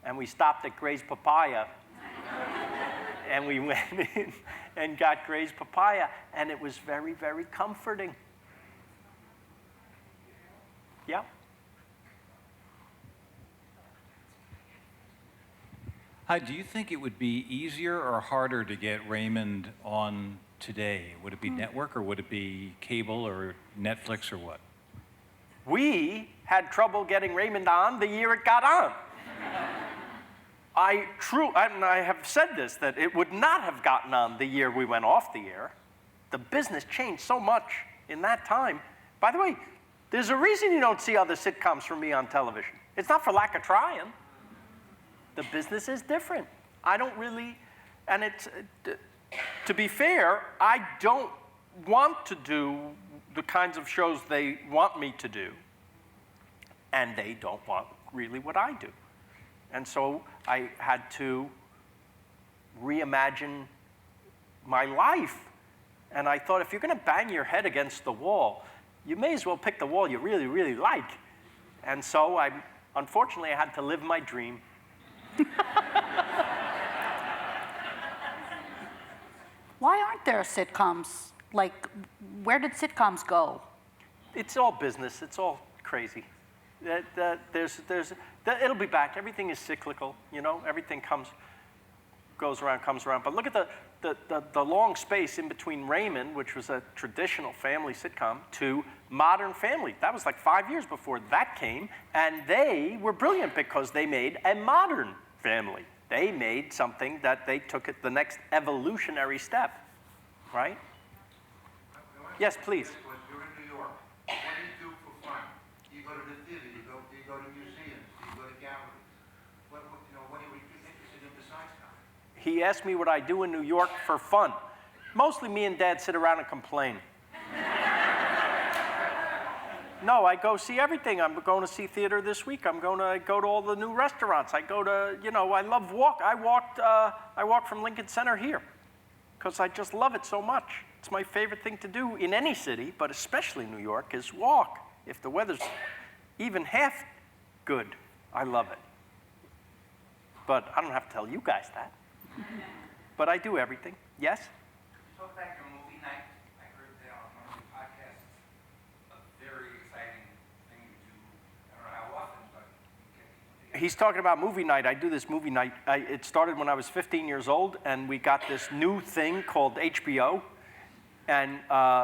And we stopped at Gray's Papaya, and we went in, and got Gray's papaya, and it was very, very comforting. Yeah. Hi, do you think it would be easier or harder to get Raymond on today? Would it be network, or would it be cable or Netflix, or what? We had trouble getting Raymond on the year it got on. And I have said this, that it would not have gotten on the year we went off the air. The business changed so much in that time. By the way, there's a reason you don't see other sitcoms from me on television. It's not for lack of trying. The business is different. I don't really, and it's, to be fair, I don't want to do the kinds of shows they want me to do, and they don't want really what I do. And so I had to reimagine my life. And I thought, if you're going to bang your head against the wall, you may as well pick the wall you really, really like. And so unfortunately, I had to live my dream. Why aren't there sitcoms? Like, where did sitcoms go? It's all business. It's all crazy. It'll be back. Everything is cyclical. You know, everything goes around, comes around. But look at the long space in between Raymond, which was a traditional family sitcom, to Modern Family. That was like 5 years before that came, and they were brilliant because they made a modern family. They made something that they took it the next evolutionary step, right? Yes, please. You're in New York. What do you do for fun? You go to the theater. You go to museums. You go to galleries. What are you interested in besides that? He asked me what I do in New York for fun. Mostly me and Dad sit around and complain. No, I go see everything. I'm going to see theater this week. I'm going to go to all the new restaurants. I go to, I love walk. I walked from Lincoln Center here because I just love it so much. It's my favorite thing to do in any city, but especially New York, is walk. If the weather's even half good, I love it. But I don't have to tell you guys that. But I do everything. Yes? Talk about your movie night. I heard that on one of your podcasts. A very exciting thing you do. I don't know how often, but you get people together. He's talking about movie night. I do this movie night. It started when I was 15 years old, and we got this new thing called HBO. And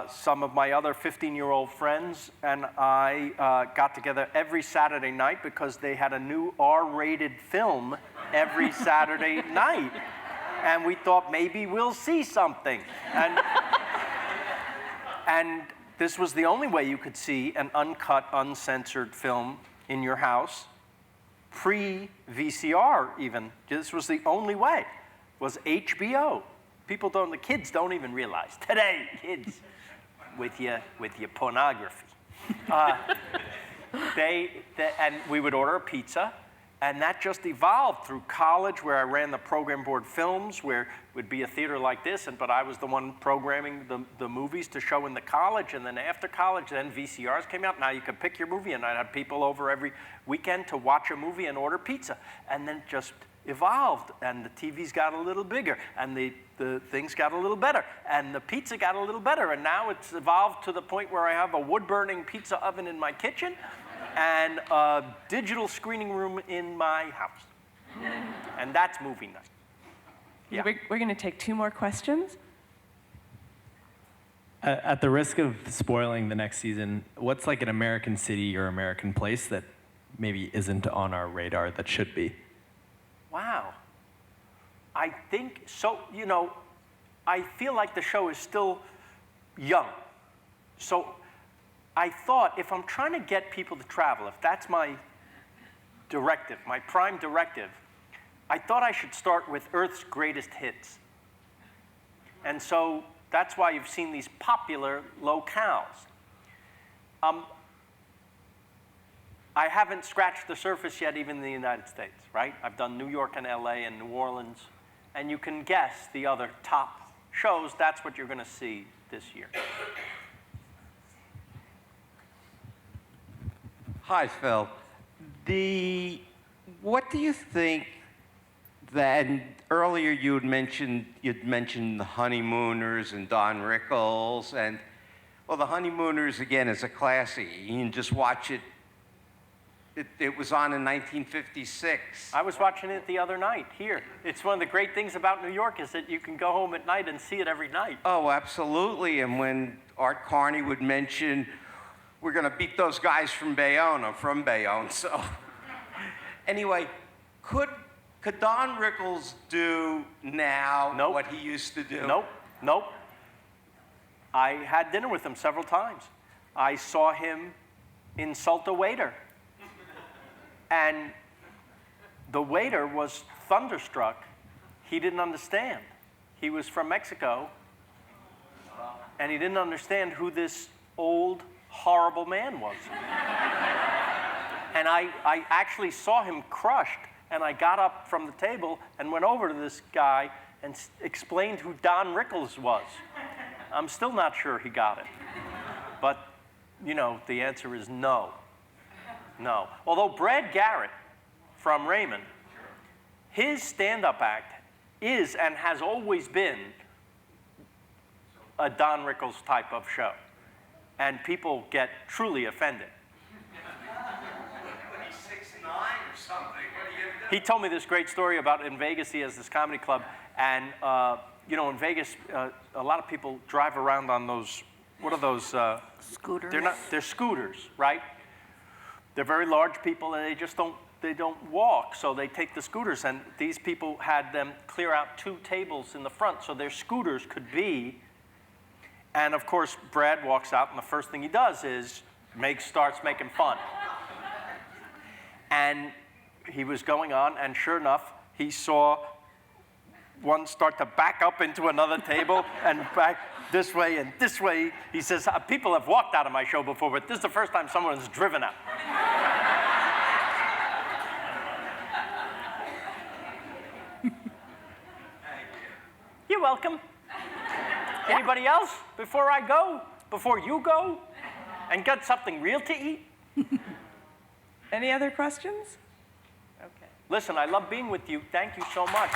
some of my other 15-year-old friends and I got together every Saturday night because they had a new R-rated film every Saturday night. And we thought maybe we'll see something. And this was the only way you could see an uncut, uncensored film in your house, pre-VCR even. This was the only way, was HBO. The kids don't even realize. Today, kids, with your pornography. And we would order a pizza, and that just evolved through college, where I ran the program board films, where it would be a theater like this, but I was the one programming the movies to show in the college, and then after college, then VCRs came out. Now you could pick your movie, and I'd have people over every weekend to watch a movie and order pizza. And then just evolved, and the TVs got a little bigger, and the things got a little better, and the pizza got a little better, and now it's evolved to the point where I have a wood-burning pizza oven in my kitchen and a digital screening room in my house. And that's movie night. Yeah. We're going to take 2 more questions. At the risk of spoiling the next season, what's like an American city or American place that maybe isn't on our radar that should be? Wow. I think so, I feel like the show is still young. So I thought, if I'm trying to get people to travel, if that's my directive, my prime directive, I thought I should start with Earth's greatest hits. And so that's why you've seen these popular locales. I haven't scratched the surface yet, even in the United States, right? I've done New York and LA and New Orleans, and you can guess the other top shows. That's what you're going to see this year. Hi, Phil. What do you think then earlier you'd mentioned the Honeymooners and Don Rickles, and well, the Honeymooners again is a classic. You can just watch it. It was on in 1956. I was watching it the other night here. It's one of the great things about New York is that you can go home at night and see it every night. Oh, absolutely. And when Art Carney would mention, we're going to beat those guys from Bayonne. I'm from Bayonne, so. Anyway, could Don Rickles do now what he used to do? Nope. I had dinner with him several times. I saw him insult a waiter. And the waiter was thunderstruck. He didn't understand. He was from Mexico, and he didn't understand who this old, horrible man was. And I actually saw him crushed, and I got up from the table and went over to this guy and explained who Don Rickles was. I'm still not sure he got it. But, you know, the answer is no. No. Although Brad Garrett from Raymond, his stand-up act is and has always been a Don Rickles type of show. And people get truly offended. He's 6'9" or something. What are you gonna do? He told me this great story about in Vegas, he has this comedy club, and you know, in Vegas, a lot of people drive around on those, what are those? Scooters. They're scooters, right? They're very large people, and they don't walk, so they take the scooters, and these people had them clear out 2 tables in the front so their scooters could be, and of course, Brad walks out, and the first thing he does is starts making fun. And he was going on, and sure enough, he saw one start to back up into another table and back this way and this way. He says, people have walked out of my show before, but this is the first time someone's driven out. You're welcome. Anybody else before I go? Before you go? And get something real to eat? Any other questions? Okay. Listen, I love being with you. Thank you so much.